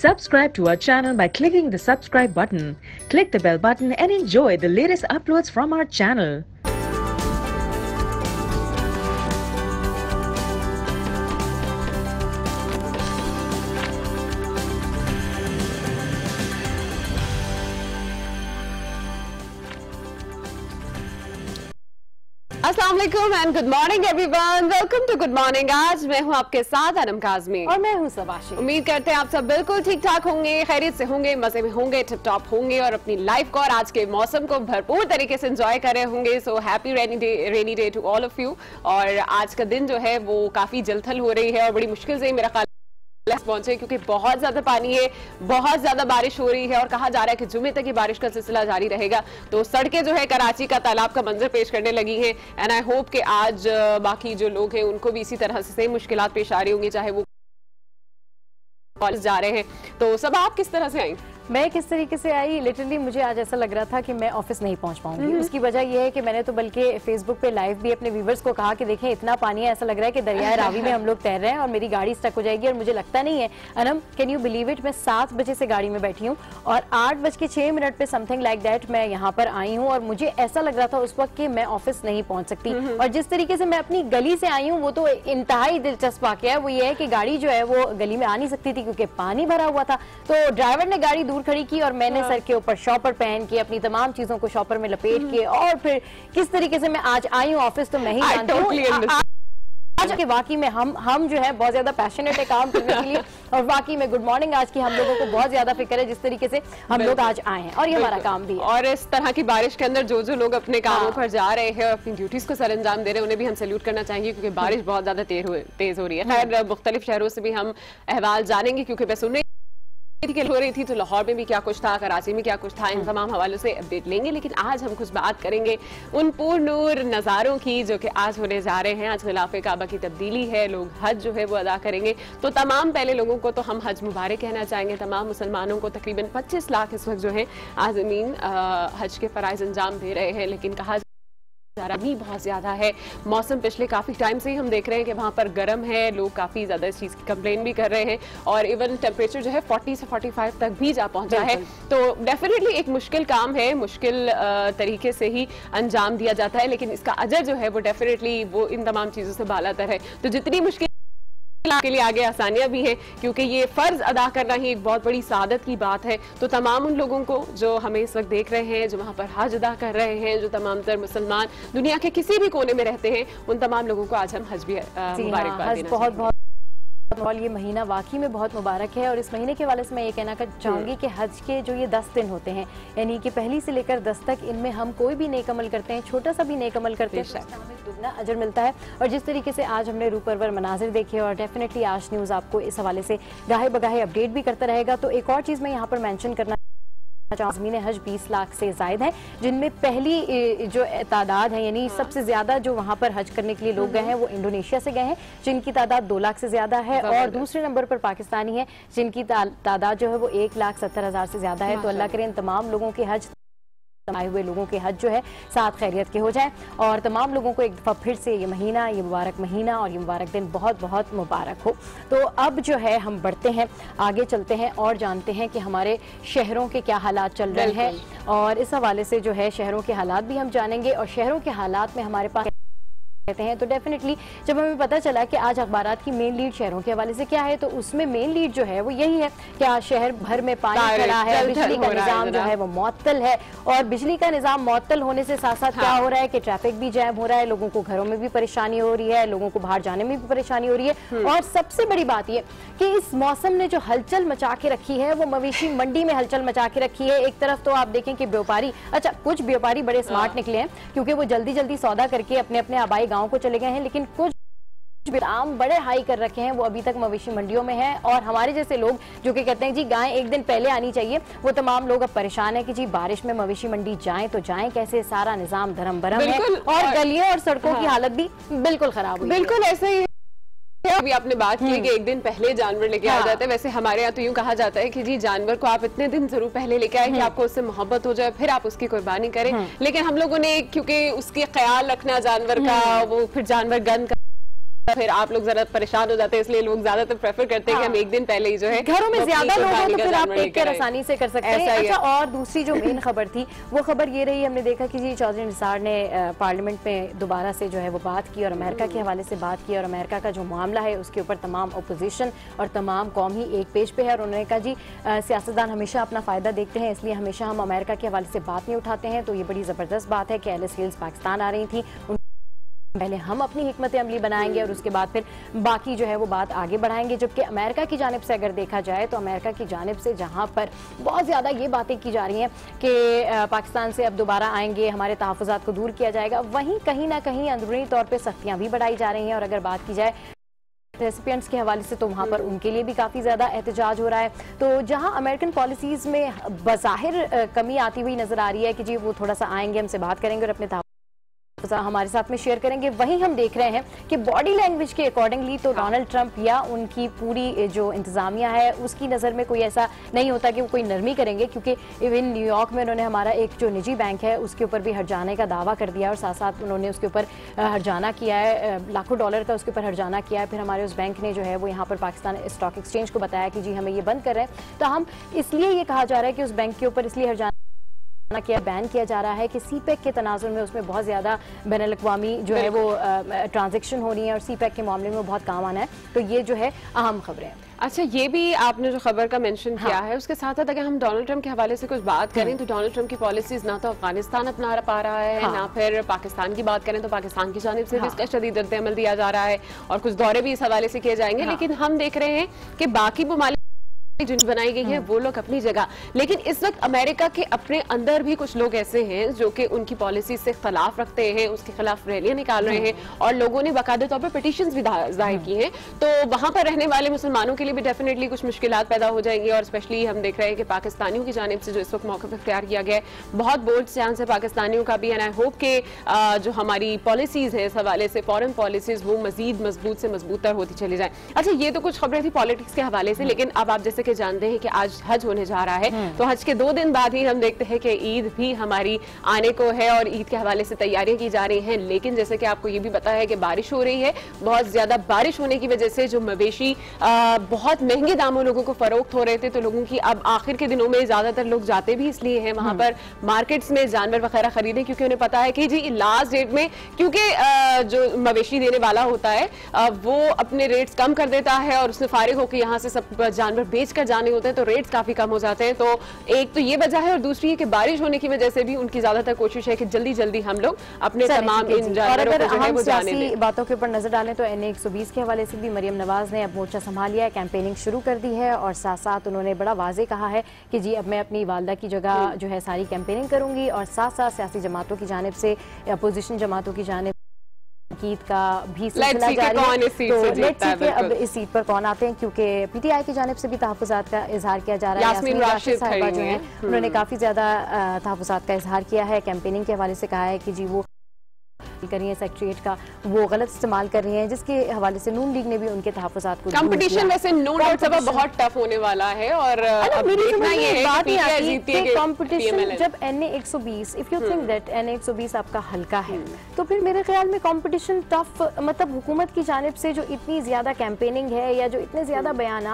Subscribe to our channel by clicking the subscribe button. Click the bell button and enjoy the latest uploads from our channel. अस्सलाम वालेकुम and good morning everyone. Welcome to good morning. आज मैं हूं आपके साथ अनम काज़मी और मैं हूं सबाशी। उम्मीद करते हैं आप सब बिल्कुल ठीक ठाक होंगे, खैरियत से होंगे, मजे में होंगे, टिप टॉप होंगे और अपनी लाइफ को और आज के मौसम को भरपूर तरीके से एंजॉय कर रहे होंगे। So happy rainy day to all of you. और आज का दिन जो है वो काफी जलथल हो रही है और बड़ी मुश्किल से मेरा ख्याल पहुंचे क्योंकि बहुत ज्यादा पानी है, बहुत ज्यादा बारिश हो रही है और कहा जा रहा है कि जुमे तक ये बारिश का सिलसिला जारी रहेगा। तो सड़कें जो है कराची का तालाब का मंजर पेश करने लगी हैं एंड आई होप कि आज बाकी जो लोग हैं उनको भी इसी तरह से सेम मुश्किलात पेश आ रही होंगी, चाहे वो कॉलेज जा रहे हैं। तो सब आप किस तरह से आई? मैं किस तरीके से आई, लिटरली मुझे आज ऐसा लग रहा था कि मैं ऑफिस नहीं पहुंच पाऊंगी। उसकी वजह यह है कि मैंने तो बल्कि फेसबुक पे लाइव भी अपने व्यूवर्स को कहा कि देखें इतना पानी है, ऐसा लग रहा है कि दरियाए रावी में हम लोग तैर रहे हैं और मेरी गाड़ी स्टक हो जाएगी। और मुझे लगता नहीं है Anam, can you believe it, मैं 7 बजे से गाड़ी में बैठी हूँ और 8:06 पे समथिंग लाइक दैट मैं यहाँ पर आई हूँ और मुझे ऐसा लग रहा था उस वक्त कि मैं ऑफिस नहीं पहुंच सकती। और जिस तरीके से मैं अपनी गली से आई हूँ वो तो इंतहाई दिलचस्प वाकया है। वो ये है कि गाड़ी जो है वो गली में आ नहीं सकती थी क्योंकि पानी भरा हुआ था। तो ड्राइवर ने गाड़ी दूर खड़ी की और मैंने सर के ऊपर शॉपर पहन के अपनी तमाम चीजों को शॉपर में लपेट के और फिर किस तरीके से मैं आज आई हूँ ऑफिस तो मैं ही जानती हूँ। आज के वाकई में हम जो है बहुत ज्यादा पैशनेट है काम करने के लिए और वाकई में गुड मॉर्निंग आज की हम लोगों को बहुत ज्यादा फिक्र है जिस तरीके से हम लोग आज आए हैं और ये हमारा काम भी है। और इस तरह की बारिश के अंदर जो लोग अपने कामों पर जा रहे हैं और अपनी ड्यूटीज को सर अंजाम दे रहे हैं उन्हें भी हम सैल्यूट करना चाहेंगे क्योंकि बारिश बहुत ज्यादा तेज हो रही है। खैर मुख्तलिफ शहरों से भी हम अहवाल जानेंगे क्योंकि मैं सुन हो रही थी तो लाहौर में भी क्या कुछ था, कराची में क्या कुछ था, इन तमाम हवालों से अपडेट लेंगे। लेकिन आज हम कुछ बात करेंगे उन पुरनूर नज़ारों की जो कि आज होने जा रहे हैं। आज खिलाफे काबा की तब्दीली है, लोग हज जो है वो अदा करेंगे। तो तमाम पहले लोगों को तो हम हज मुबारक कहना चाहेंगे। तमाम मुसलमानों को तकरीबन 25 लाख इस वक्त जो है आज़मीन हज के फ़राइज़ अंजाम दे रहे हैं। लेकिन कहा गर्मी बहुत ज्यादा है, मौसम पिछले काफी टाइम से ही हम देख रहे हैं कि वहां पर गर्म है, लोग काफी ज्यादा इस चीज की कंप्लेन भी कर रहे हैं और इवन टेम्परेचर जो है 40 से 45 तक भी जा पहुंचा है। तो डेफिनेटली एक मुश्किल काम है, मुश्किल तरीके से ही अंजाम दिया जाता है लेकिन इसका अजर जो है वो डेफिनेटली वो इन तमाम चीजों से बालातर है। तो जितनी मुश्किल के लिए आगे आसानियां भी हैं क्योंकि ये फर्ज अदा करना ही एक बहुत बड़ी सादत की बात है। तो तमाम उन लोगों को जो हमें इस वक्त देख रहे हैं, जो वहां पर हज अदा कर रहे हैं, जो तमाम तर मुसलमान दुनिया के किसी भी कोने में रहते हैं, उन तमाम लोगों को आज हम हज भी मुबारकबाद देना बहुत और ये महीना वाकई में बहुत मुबारक है। और इस महीने के वाले से मैं ये कहना चाहूँगी कि हज के जो ये 10 दिन होते हैं यानी कि पहली से लेकर 10 तक, इनमें हम कोई भी नेक अमल करते हैं, छोटा सा भी नेक अमल करते हैं तो हमें दुगना अजर मिलता है। और जिस तरीके से आज हमने रूपरवर मनाजिर देखे और डेफिनेटली आज न्यूज़ आपको इस हवाले से गाहे बगाहे अपडेट भी करता रहेगा। तो एक और चीज़ मैं यहाँ पर मैंशन करना आज़मीन हज 20 लाख से जायद है, जिनमें पहली जो तादाद है यानी सबसे ज्यादा जो वहां पर हज करने के लिए लोग गए हैं वो इंडोनेशिया से गए हैं जिनकी तादाद 2 लाख से ज्यादा है और दूसरे नंबर पर पाकिस्तानी है जिनकी तादाद जो है वो 1,70,000 से ज्यादा है। तो अल्लाह करे इन तमाम लोगों के हज आए हुए लोगों के हज जो है साथ खैरियत के हो जाए और तमाम लोगों को एक दफ़ा फिर से ये महीना, ये मुबारक महीना और ये मुबारक दिन बहुत बहुत मुबारक हो। तो अब जो है हम बढ़ते हैं, आगे चलते हैं और जानते हैं कि हमारे शहरों के क्या हालात चल रहे हैं और इस हवाले से जो है शहरों के हालात भी हम जानेंगे। और शहरों के हालात में हमारे पास कहते हैं तो डेफिनेटली जब हमें पता चला कि आज अखबारात की मेन लीड शहरों के हवाले से क्या है तो उसमें मेन लीड जो है वो यही है कि आज शहर भर में पानी खड़ा है, बिजली का निजाम जो है वो मुअत्तल है। और बिजली का निजाम मुअत्तल होने से साथ साथ क्या हो रहा है कि ट्रैफिक भी जैम हो रहा है, लोगों को घरों में भी परेशानी हो रही है, लोगों को बाहर जाने में भी परेशानी हो रही है। और सबसे बड़ी बात यह कि इस मौसम ने जो हलचल मचा के रखी है वो मवेशी मंडी में हलचल मचा के रखी है। एक तरफ तो आप देखें कि व्यापारी, अच्छा कुछ व्यापारी बड़े स्मार्ट निकले हैं क्योंकि वो जल्दी जल्दी सौदा करके अपने अपने आबाई गाँव को चले गए हैं, लेकिन कुछ दाम बड़े हाई कर रखे हैं वो अभी तक मवेशी मंडियों में है। और हमारे जैसे लोग जो कि कहते हैं जी गाय एक दिन पहले आनी चाहिए, वो तमाम लोग अब परेशान है कि जी बारिश में मवेशी मंडी जाएं तो जाएं कैसे, सारा निजाम धर्म भरम है और गलियों और सड़कों की हालत भी बिल्कुल खराब हुई। बिल्कुल ऐसे ही अभी आपने बात की कि एक दिन पहले जानवर लेके आ जाते हैं। वैसे हमारे यहाँ तो यूँ कहा जाता है कि जी जानवर को आप इतने दिन जरूर पहले लेके आए कि आपको उससे मोहब्बत हो जाए, फिर आप उसकी कुर्बानी करें। लेकिन हम लोगों ने क्योंकि उसके ख्याल रखना जानवर का, वो फिर जानवर गन फिर आप लोग जरा परेशान हो जाते हैं, इसलिए लोग ज्यादातर प्रेफर करते हैं कि हम एक दिन पहले ही जो है घरों में ज्यादा लोग हैं तो फिर आप टेक केयर कराएं। आसानी से कर सकते हैं। अच्छा, और दूसरी जो मेन खबर थी वो खबर ये रही, हमने देखा कि जी चौधरी निसार ने पार्लियामेंट में दोबारा से जो है वो बात की और अमेरिका के हवाले से बात की, और अमेरिका का जो मामला है उसके ऊपर तमाम अपोजिशन और तमाम कौम ही एक पेज पे है। और उन्होंने कहा जी सियासतदान हमेशा अपना फायदा देखते हैं, इसलिए हमेशा हम अमेरिका के हवाले से बात नहीं उठाते हैं। तो ये बड़ी जबरदस्त बात है कि एलिस हिल्स पाकिस्तान आ रही थी, पहले हम अपनी हिकमत अमली बनाएंगे और उसके बाद फिर बाकी जो है वो बात आगे बढ़ाएंगे। जबकि अमेरिका की जानिब से अगर देखा जाए तो अमेरिका की जानिब से जहां पर बहुत ज़्यादा ये बातें की जा रही हैं कि पाकिस्तान से अब दोबारा आएंगे, हमारे तहफ़्फ़ुज़ात को दूर किया जाएगा, वहीं कहीं ना कहीं अंदरूनी तौर पर सख्तियाँ भी बढ़ाई जा रही हैं। और अगर बात की जाए रेसिपिएंट्स के हवाले से तो वहाँ पर उनके लिए भी काफ़ी ज़्यादा एहतजाज हो रहा है। तो जहाँ अमेरिकन पॉलिसीज़ में बज़ाहिर कमी आती हुई नज़र आ रही है कि जी वो थोड़ा सा आएंगे, हमसे बात करेंगे और अपने हमारे साथ में शेयर करेंगे, वहीं हम देख रहे हैं कि बॉडी लैंग्वेज के अकॉर्डिंगली तो डोनाल्ड ट्रंप या उनकी पूरी जो इंतजामिया है उसकी नज़र में कोई ऐसा नहीं होता कि वो कोई नरमी करेंगे। क्योंकि इवन न्यूयॉर्क में उन्होंने हमारा एक जो निजी बैंक है उसके ऊपर भी हर्जाने का दावा कर दिया और साथ साथ उन्होंने उसके ऊपर हर्जाना किया है, लाखों डॉलर का उसके ऊपर हर्जाना किया है। फिर हमारे उस बैंक ने जो है वो यहाँ पर पाकिस्तान स्टॉक एक्सचेंज को बताया कि जी हमें ये बंद कर रहे हैं। तो हम इसलिए ये कहा जा रहा है कि उस बैंक के ऊपर इसलिए हर्जाना किया बैन किया जा रहा है कि सीपैक के तनाजुर में उसमें बहुत ज़्यादा बैनुल-अक़वामी जो है वो ट्रांजैक्शन हो रही है और सीपैक के मामले में बहुत काम आना है। तो ये जो है अहम खबरें हैं। अच्छा, ये भी आपने जो खबर का मेंशन किया है उसके साथ साथ अगर हम डोनाल्ड ट्रंप के हवाले से कुछ बात करें तो डोनाल्ड ट्रंप की पॉलिसीज ना तो अफगानिस्तान अपना पा रहा है ना फिर पाकिस्तान की बात करें तो पाकिस्तान की जानिब से भी इसका शदीद रद्द-ए-अमल दिया जा रहा है और कुछ दौरे भी इस हवाले से किए जाएंगे। लेकिन हम देख रहे हैं कि बाकी ममालिक जो बनाई गई है वो लोग अपनी जगह, लेकिन इस वक्त अमेरिका के अपने अंदर भी कुछ लोग ऐसे हैं जो कि उनकी पॉलिसी से खिलाफ रखते हैं, उसके खिलाफ रैलियां निकाल रहे हैं और लोगों ने बाकायदा तौर पर पिटीशंस भी जाहिर की हैं। तो वहां पर रहने वाले मुसलमानों के लिए भी डेफिनेटली कुछ मुश्किलात पैदा हो जाएंगी और स्पेशली हम देख रहे हैं कि पाकिस्तानियों की जानिब से जो इस वक्त मौक़िफ़ इख्तियार किया गया है बहुत बोल्ड स्टैंड है पाकिस्तानियों का भी। एंड आई होप के जो हमारी पॉलिसीज है इस हवाले से फॉरेन पॉलिसीज वो मजीद मजबूत से मजबूतर होती चली जाए। अच्छा, ये तो कुछ खबरें थी पॉलिटिक्स के हवाले से, लेकिन अब आप जैसे कि जानते हैं कि आज हज होने जा रहा है तो हज के 2 दिन बाद ही हम देखते हैं कि ईद भी हमारी आने को है और ईद के हवाले से तैयारियां की जा रही हैं। लेकिन जैसे कि आपको ये भी पता है कि बारिश हो रही है, बहुत ज्यादा बारिश होने की वजह से जो मवेशी बहुत महंगे दामों लोगों को फरोख्त हो रहे थे, तो लोगों की अब आखिर के दिनों में ज्यादातर लोग जाते भी इसलिए हैं वहां पर मार्केट्स में जानवर वगैरह खरीदें, क्योंकि उन्हें पता है कि जी लास्ट डेट में क्योंकि जो मवेशी देने वाला होता है वो अपने रेट्स कम कर देता है और उसने फारिग होकर यहाँ से सब जानवर बेच कर जाने होते हैं तो रेट्स काफी कम हो जाते हैं। तो एक तो ये वजह है और दूसरी है कि बारिश होने की वजह से भी उनकी ज्यादातर कोशिश है कि जल्दी जल्दी हम लोग अपने तमाम इन जानवरों को जो है वो जाने दें। बातों के ऊपर नजर डालें तो NA 120 के हवाले से भी मरियम नवाज ने अब मोर्चा संभाल लिया है, कैंपेनिंग शुरू कर दी है और साथ साथ उन्होंने बड़ा वाजे कहा है कि जी अब मैं अपनी वालदा की जगह जो है सारी कैंपेनिंग करूंगी और साथ साथ सियासी जमातों की जानिब से अपोजिशन जमातों की जानिब ईद का भी सिलसिला जारी है। तो लेट्स सी कि अब इस सीट पर कौन आते हैं, क्योंकि PTI की जानिब से भी तहफ़्फ़ुज़ात का इजहार किया जा रहा है। यास्मीन राशिद साहिबा जो है उन्होंने काफी ज्यादा तहफ़्फ़ुज़ात का इजहार किया है, कैंपेनिंग के हवाले से कहा है कि जी वो कर रही है सेक्रेटरीट का वो गलत इस्तेमाल कर रही हैं, जिसके हवाले से नून लीग ने भी उनके तहफ़्फ़ुज़ात को कंपटीशन वैसे नो डाउट सब बहुत टफ होने वाला है और अब देखना ये है कि PTI जीतती है कि कंपटीशन जब NA 120 if you think that NA 120 आपका हल्का है तो फिर मेरे ख्याल में कंपटीशन टफ, मतलब हुकूमत की जानिब से जो इतनी ज्यादा कैंपेनिंग है या जो इतने ज्यादा बयान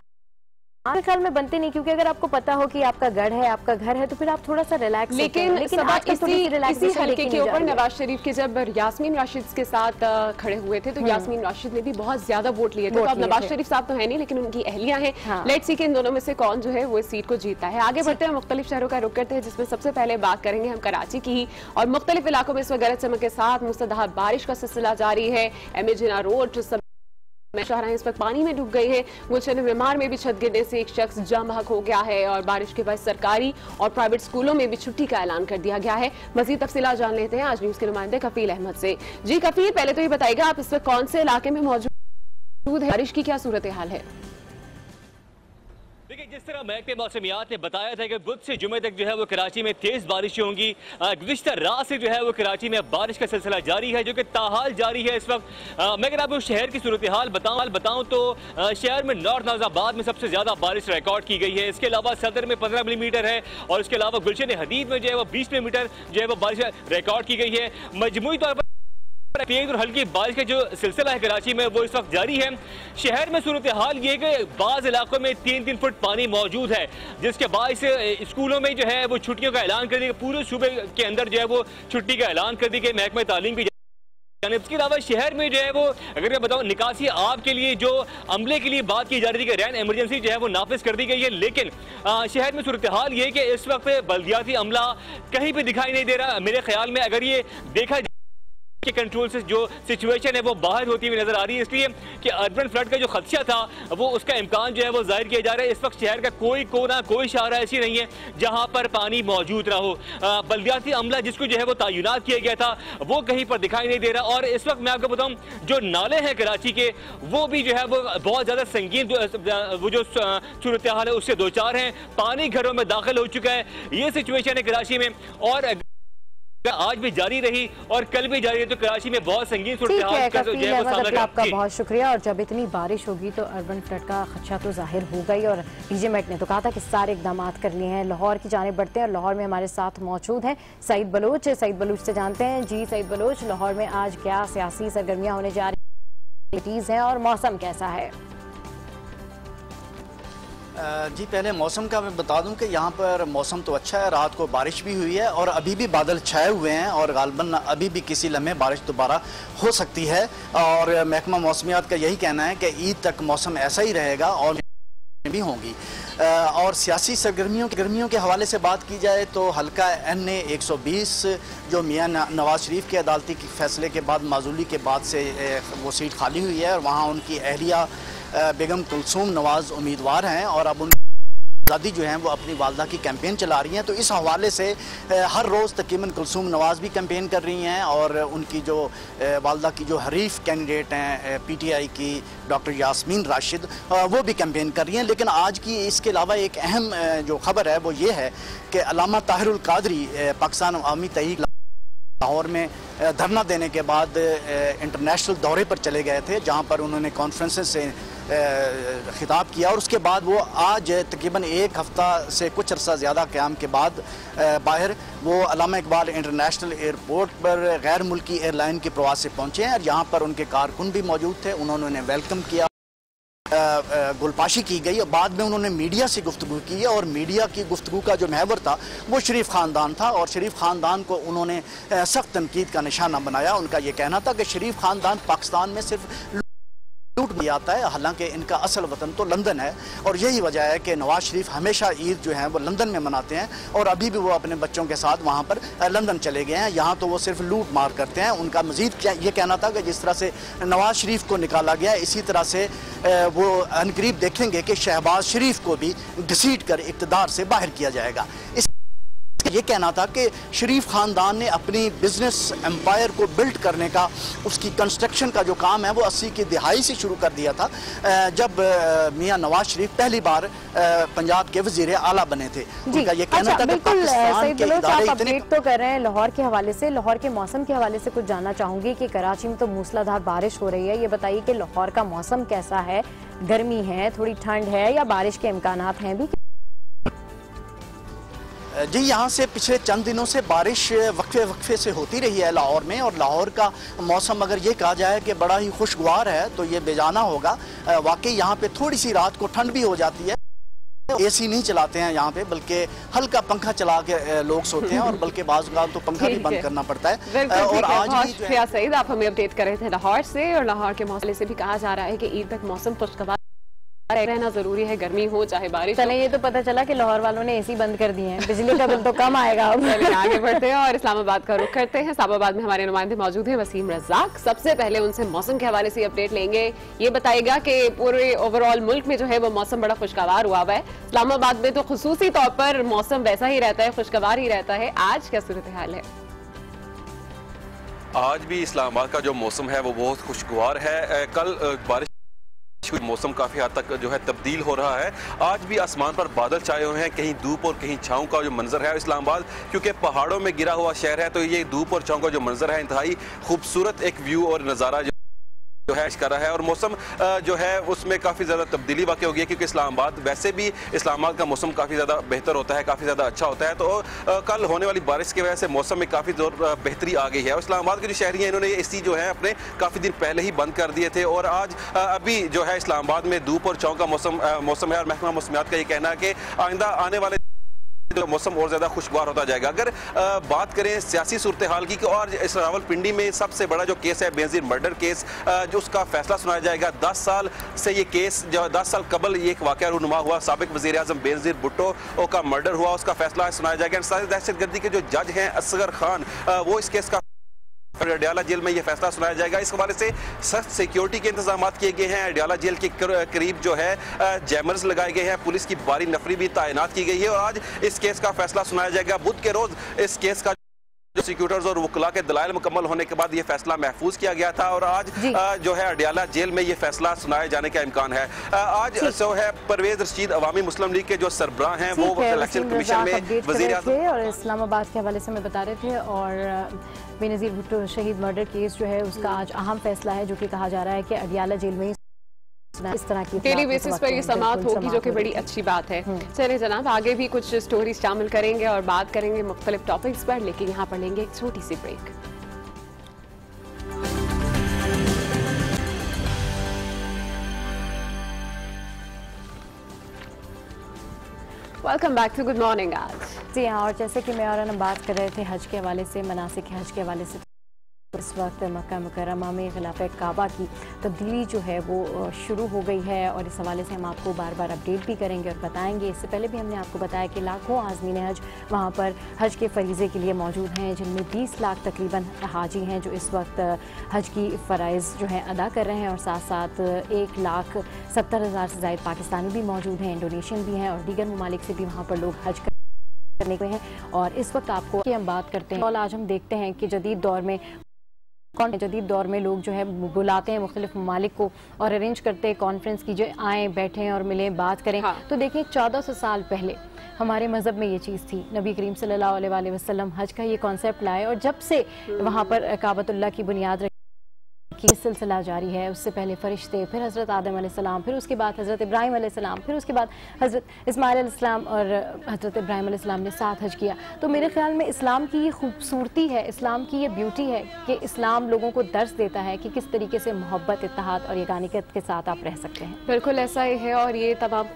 मेरे ख्याल में बनते नहीं, क्योंकि अगर आपको पता हो कि आपका गढ़ है, आपका घर है, तो फिर आप थोड़ा सा रिलैक्स लेकिन इसी हल्के के ऊपर नवाज शरीफ के जब यास्मीन राशिद के साथ खड़े हुए थे तो यास्मीन राशिद ने भी बहुत ज्यादा वोट लिए थे। तो अब नवाज शरीफ साहब तो है नहीं लेकिन उनकी अहलियां हैं। लेट्स सी कि इन दोनों में से कौन जो है वो इस सीट को जीतता है। आगे बढ़ते हैं, मुख्तलिफ शहरों का रुख करते हैं, जिसमें सबसे पहले बात करेंगे हम कराची की ही और मुख्तलिफ इलाकों में इस वक्त गरज चमक के साथ मुसलधार बारिश का सिलसिला जारी है। MA जिन्ना रोड शाहराह इस वक्त पानी में डूब गई है। गुलशन मेमार में भी छत गिरने से एक शख्स जाम बहक हो गया है और बारिश के बाद सरकारी और प्राइवेट स्कूलों में भी छुट्टी का ऐलान कर दिया गया है। मजीद तफसीलात जान लेते हैं आज न्यूज के नुमाइंदे कफील अहमद से। जी कफील, पहले तो ये बताइएगा आप इस वक्त कौन से इलाके में मौजूद है, बारिश की क्या सूरत हाल है? देखिए, जिस तरह महकमे मौसमियात ने बताया था कि बुध से जुमे तक जो है वो कराची में तेज़ बारिशें होंगी, गुज़िश्ता रात से जो है वो कराची में बारिश का सिलसिला जारी है जो कि ताहाल जारी है इस वक्त। मैं अगर आपको शहर की सूरत हाल बताऊँ तो शहर में नॉर्थ नाज़ाबाद में सबसे ज़्यादा बारिश रिकॉर्ड की गई है। इसके अलावा सदर में 15 मिलीमीटर है और इसके अलावा गुलशन हदीद में जो है वो 20 मिलीमीटर जो है वो बारिश रिकॉर्ड की गई है। मजमूई तौर पर तेज और हल्की बारिश का जो सिलसिला है कराची में वो इस वक्त जारी है। शहर में सूरत हाल ये कि बाज़ इलाकों में 3-3 फुट पानी मौजूद है, जिसके बायस स्कूलों में जो है वो छुट्टियों का ऐलान कर दिया। पूरे सूबे के अंदर जो है वो छुट्टी का ऐलान कर दी गई महकमा तालीम की। इसके अलावा शहर में जो है वो अगर मैं बताऊं निकासी आब के लिए जो अमले के लिए बात की जा रही थी कि रैन इमरजेंसी जो है वो नाफिज कर दी गई है, लेकिन शहर में सूरत हाल ये कि इस वक्त बल्दियाती अमला कहीं भी दिखाई नहीं दे रहा। मेरे ख्याल में अगर ये देखा के कंट्रोल से जो सिचुएशन है वो बाहर होती हुई नजर आ रही है, इसलिए कि अर्बन फ्लड का जो खदशा था वो उसका इम्कान जो है वो जाहिर किया जा रहा है। इस वक्त शहर का कोई कोना कोई शारा ऐसी नहीं है जहां पर पानी मौजूद ना हो। बल्दियाती अमला जिसको जो है वो तैनात किया गया था वो कहीं पर दिखाई नहीं दे रहा। और इस वक्त मैं आपको बताऊं जो नाले हैं कराची के वो भी जो है वो बहुत ज्यादा संगीन वो जो सूरत हाल है उससे दो चार हैं। पानी घरों में दाखिल हो चुका है, ये सिचुएशन है कराची में और आज भी जारी रही और कल भी जारी है, तो कराची में बहुत संगीन आपका बहुत शुक्रिया। और जब इतनी बारिश होगी तो अर्बन फ्लड का खदशा तो जाहिर होगा ही। और डीजे मैक ने तो कहा था कि सारे इकदाम कर लिए हैं। लाहौर की जानिब बढ़ते हैं और लाहौर में हमारे साथ मौजूद हैं सईद बलोच। सईद बलोच से जानते हैं। जी सईद बलोच, लाहौर में आज क्या सियासी सरगर्मियां होने जा रही हैं और मौसम कैसा है? जी पहले मौसम का मैं बता दूं कि यहाँ पर मौसम तो अच्छा है, रात को बारिश भी हुई है और अभी भी बादल छाए हुए हैं और गालबन अभी भी किसी लम्हे बारिश दोबारा हो सकती है। और महकमा मौसमियात का यही कहना है कि ईद तक मौसम ऐसा ही रहेगा और भी होंगी। और सियासी सरगर्मियों के हवाले से बात की जाए तो हल्का NA 120 जो मियां नवाज शरीफ के अदालती फैसले के बाद माजूली के बाद से वो सीट खाली हुई है और वहाँ उनकी अहलिया बेगम कुलसूम नवाज उम्मीदवार हैं और अब उनकी दादी जो हैं वो अपनी वालदा की कैंपेन चला रही हैं। तो इस हवाले से हर रोज़ तकरीबन कुलसूम नवाज भी कैंपेन कर रही हैं और उनकी जो वालदा की जो हरीफ कैंडिडेट हैं PTI की डॉक्टर यास्मीन राशिद वो भी कैंपेन कर रही हैं। लेकिन आज की इसके अलावा एक अहम जो खबर है वो ये है कि अल्लामा ताहिरुल कादरी पाकिस्तान अवामी तहरीक लाहौर में धरना देने के बाद इंटरनेशनल दौरे पर चले गए थे, जहां पर उन्होंने कॉन्फ्रेंसेस से खिताब किया और उसके बाद वो आज तकरीबन एक हफ्ता से कुछ अर्सा ज़्यादा क़याम के बाद बाहर वो अल्लामा इकबाल इंटरनेशनल एयरपोर्ट पर गैर मुल्की एयरलाइन के प्रवास से पहुँचे हैं और यहाँ पर उनके कारकुन भी मौजूद थे। उन्होंने उन्हें वेलकम किया, गुलपाशी की गई और बाद में उन्होंने मीडिया से गुफ्तगू की है और मीडिया की गुफ्तगू का जो महवर था वो शरीफ ख़ानदान था और शरीफ ख़ानदान को उन्होंने सख्त तनकीद का निशाना बनाया। उनका ये कहना था कि शरीफ ख़ानदान पाकिस्तान में सिर्फ लूट भी आता है, हालांकि इनका असल वतन तो लंदन है और यही वजह है कि नवाज शरीफ हमेशा ईद जो है वो लंदन में मनाते हैं और अभी भी वो अपने बच्चों के साथ वहाँ पर लंदन चले गए हैं। यहाँ तो वो सिर्फ लूट मार करते हैं। उनका मजीद ये कहना था कि जिस तरह से नवाज शरीफ को निकाला गया इसी तरह से वो अनकरीब देखेंगे कि शहबाज शरीफ को भी घसीट कर इक़्तिदार से बाहर किया जाएगा। ये कहना था कि शरीफ ख़ानदान ने अपनी बिजनेस एम्पायर को बिल्ड करने का उसकी कंस्ट्रक्शन का जो काम है वो 80 की दहाई से शुरू कर दिया था जब मियां नवाज शरीफ पहली बार पंजाब के वज़ीर आला बने थे। उनका ये कहना था कि पाकिस्तान के इदारे आप अपडेट तो कर रहे हैं लाहौर के हवाले से। लाहौर के मौसम के हवाले से कुछ जानना चाहूंगी कि कराची में तो मूसलाधार बारिश हो रही है, ये बताइए कि लाहौर का मौसम कैसा है? गर्मी है, थोड़ी ठंड है या बारिश के इम्कानात हैं भी? जी यहाँ से पिछले चंद दिनों से बारिश वक्फे से होती रही है लाहौर में और लाहौर का मौसम अगर ये कहा जाए कि बड़ा ही खुशगवार है तो ये बेजाना होगा। वाकई यहाँ पे थोड़ी सी रात को ठंड भी हो जाती है, AC नहीं चलाते हैं यहाँ पे बल्कि हल्का पंखा चला के लोग सोते हैं और बल्कि बाज़ औक़ात तो पंखा भी बंद करना पड़ता है। और आज भी सईद आप हमें अपडेट कर रहे थे लाहौर से और लाहौर के मौसम से भी कहा जा रहा है कि ईद तक मौसम खुशगवार रहना जरूरी है, गर्मी हो चाहे बारिश। चले ये तो पता चला कि लाहौर वालों ने AC बंद कर दिए हैं, बिजली का बिल तो कम आएगा। आगे बढ़ते हैं और इस्लामाबाद का रुख करते हैं। इस्लामाबाद में हमारे नुमाइंदे मौजूद हैं वसीम रज़ाक। सबसे पहले उनसे मौसम के हवाले से अपडेट लेंगे। ये बताएगा कि पूरे ओवरऑल मुल्क में जो है वो मौसम बड़ा खुशगवार हुआ है, इस्लामाबाद में तो खुसूसी तौर पर मौसम वैसा ही रहता है, खुशगवार ही रहता है। आज क्या सूरत हाल है? आज भी इस्लामाबाद का जो मौसम है वो बहुत खुशगवार है। कल बारिश मौसम काफ़ी हद तक जो है तब्दील हो रहा है। आज भी आसमान पर बादल छाए हुए हैं, कहीं धूप और कहीं छाँव का जो मंजर है इस्लामाबाद क्योंकि पहाड़ों में गिरा हुआ शहर है तो ये धूप और छाँव का जो मंजर है इंतहाई खूबसूरत एक व्यू और नज़ारा जो है कर रहा है और मौसम जो है उसमें काफ़ी ज़्यादा तब्दीली वाक़ई हो गई है, क्योंकि इस्लामाबाद वैसे भी इस्लामाबाद का मौसम काफ़ी ज़्यादा बेहतर होता है, काफ़ी ज़्यादा अच्छा होता है। तो कल होने वाली बारिश की वजह से मौसम में काफ़ी जोर बेहतरी आ गई है। और इस्लामाबाद के जो शहरी हैं इन्होंने एसी जो है अपने काफ़ी दिन पहले ही बंद कर दिए थे और आज अभी जो है इस्लामाबाद में धूप और छाँव का मौसम है। और महकमा मौसमियात का ये कहना है कि आइंदा आने वाले तो मौसम और ज़्यादा खुशगवार होता जाएगा। अगर बात करें सियासी सूरत हाल की, और इस रावलपिंडी में सबसे बड़ा जो केस है बेनज़ीर मर्डर केस, जो उसका फैसला सुनाया जाएगा। 10 साल से ये केस जो 10 साल कबल ये एक वाक़या रूनुमा हुआ, साबिक वज़ीर आज़म बेनज़ीर भुट्टो का मर्डर हुआ, उसका फैसला सुनाया जाएगा। सारी दहशतगर्दी के जो जज हैं असगर खान, वो इस केस का अडियाला जेल में यह फैसला सुनाया जाएगा। इस हवाले से सख्त सिक्योरिटी के इंतजाम किए गए हैं। अडियाला जेल के करीब जो है जैमर्स लगाए गए हैं, पुलिस की भारी नफरी भी तैनात की गई है और आज इस केस का फैसला सुनाया जाएगा। बुध के रोज इस केस का प्रोसिक्यूटर्स और वकला के दलाइल मुकम्मल होने के बाद ये फैसला महफूज किया गया था और आज जो है अडियाला जेल में ये फैसला सुनाए जाने का इम्कान है। आज जो है परवेज रशीद अवामी मुस्लिम लीग के जो सरबराह हैं वो इलेक्शन कमीशन में वजीर आज़म और इस्लामाबाद के हवाले से मैं बता रहे थे। और बेनज़ीर भुट्टो शहीद मर्डर केस जो है उसका आज अहम फैसला है, जो कि कहा जा रहा है कि अडियाला जेल में इस तरह की डेली बेसिस पर ये समाप्त होगी, जो कि बड़ी अच्छी बात है। चलिए जनाब, आगे भी कुछ स्टोरी शामिल करेंगे और बात करेंगे मुख्तलिफ टॉपिक्स पर, लेकिन यहाँ पर लेंगे एक छोटी सी break. Welcome back to good morning. आज जी हाँ, और जैसे कि मैं और हम बात कर रहे थे हज के हवाले से, मनासिक हज के हवाले से, इस वक्त मक्का मुकर्रमा में ग़िलाफ़े काबा की तब्दीली जो है वो शुरू हो गई है और इस हवाले से हम आपको बार बार अपडेट भी करेंगे और बताएंगे। इससे पहले भी हमने आपको बताया कि लाखों आज़मीन हज वहाँ पर हज के फ़रीज़े के लिए मौजूद हैं, जिनमें 20 लाख तकरीबन हाजी हैं जो इस वक्त हज की फ़राइज़ जो है अदा कर रहे हैं और साथ साथ 1,70,000 से ज़ायद पाकिस्तानी भी मौजूद हैं, इंडोनेशियन भी हैं और दीगर ममालिक से भी वहाँ पर लोग हज करने के हैं। और इस वक्त आपको हम बात करते हैं और आज हम देखते हैं कि जदीद दौर में लोग जो है बुलाते हैं मुख्तलिफ ममालिक को और अरेंज करते हैं कॉन्फ्रेंस की, जो आएँ बैठें और मिलें बात करें। तो देखिए 1400 साल पहले हमारे मज़हब में ये चीज़ थी, नबी करीम सल्लल्लाहु अलैहि वसल्लम हज का ये कॉन्सेप्ट लाए और जब से वहाँ पर काबतुल्लाह की बुनियाद की सिलसिला जारी है। उससे पहले फरिश्ते, फिर हज़रत आदम अलैहिस्सलाम, फिर उसके बाद हज़रत इब्राहिम अलैहिस्सलाम, फिर उसके बाद हज़रत इस्माइल अलैहिस्सलाम और हज़रत इब्राहिम अलैहिस्सलाम ने साथ हज किया। तो मेरे ख्याल में इस्लाम की ये खूबसूरती है, इस्लाम की ये ब्यूटी है कि इस्लाम लोगों को दर्स देता है कि किस तरीके से मोहब्बत, इत्तेहाद और यगानियत के साथ आप रह सकते हैं। बिल्कुल ऐसा ही है और ये तमाम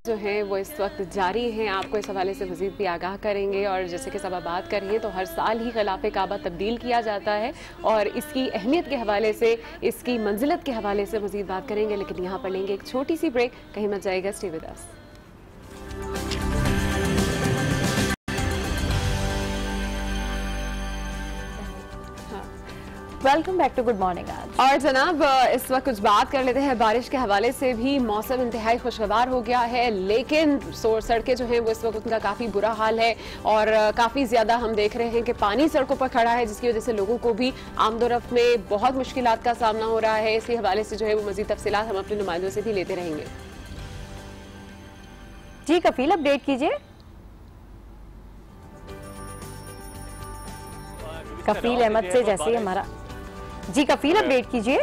जो है वो इस वक्त जारी हैं। आपको इस हवाले से मज़ीद भी आगाह करेंगे और जैसे कि सब बात कर रही है तो हर साल ही ग़िलाफ़े काबा तब्दील किया जाता है और इसकी अहमियत के हवाले से, इसकी मंजिलत के हवाले से मज़ीद बात करेंगे, लेकिन यहाँ पर लेंगे एक छोटी सी ब्रेक। कहीं मत जाएगा, stay with us. Welcome back to good morning. आज और जनाब इस वक्त कुछ बात कर लेते हैं बारिश के हवाले से भी। मौसम इंतहाई खुशगवार हो गया है, लेकिन सड़कें जो हैं वो इस वक्त उनका काफ़ी बुरा हाल है और काफ़ी ज़्यादा हम देख रहे हैं कि पानी सड़कों पर खड़ा है, जिसकी वजह से लोगों को भी आमदोरफ्त में बहुत मुश्किलात का सामना हो रहा है। इसी हवाले से जो है वो मज़ीद तफसीलात हम अपने नुमाइंदों से भी लेते रहेंगे। जी कफील, अपडेट कीजिए। कफील अहमद से जैसे हमारा जी कफील अपडेट कीजिए।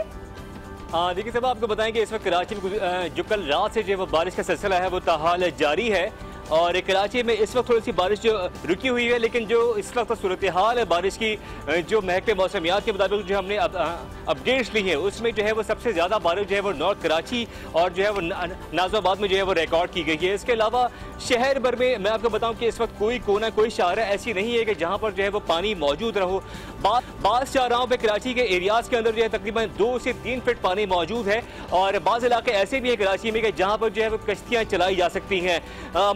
हाँ देखिए सब आपको बताएं कि इस वक्त कराची में जो कल रात से जो वो बारिश का सिलसिला है वो ताहाल जारी है और कराची में इस वक्त थोड़ी सी बारिश जो रुकी हुई है, लेकिन जो इस वक्त सूरत हाल है बारिश की, जो महकमे मौसमियात के मुताबिक जो हमने अपडेट्स ली है उसमें जो है वो सबसे ज़्यादा बारिश जो है वो नॉर्थ कराची और जो है वो नाज़िमाबाद में जो है वो रिकॉर्ड की गई है। इसके अलावा शहर भर में मैं आपको बताऊं कि इस वक्त कोई कोना, कोई शाहरा ऐसी नहीं है कि जहाँ पर जो है वो पानी मौजूद रहो। बाज़ शाहराओं पर कराची के एरियाज़ के अंदर जो है तकरीबन 2 से 3 फीट पानी मौजूद है और बाज़ इलाके ऐसे भी हैं कराची में कि जहाँ पर जो है वो कश्तियाँ चलाई जा सकती हैं।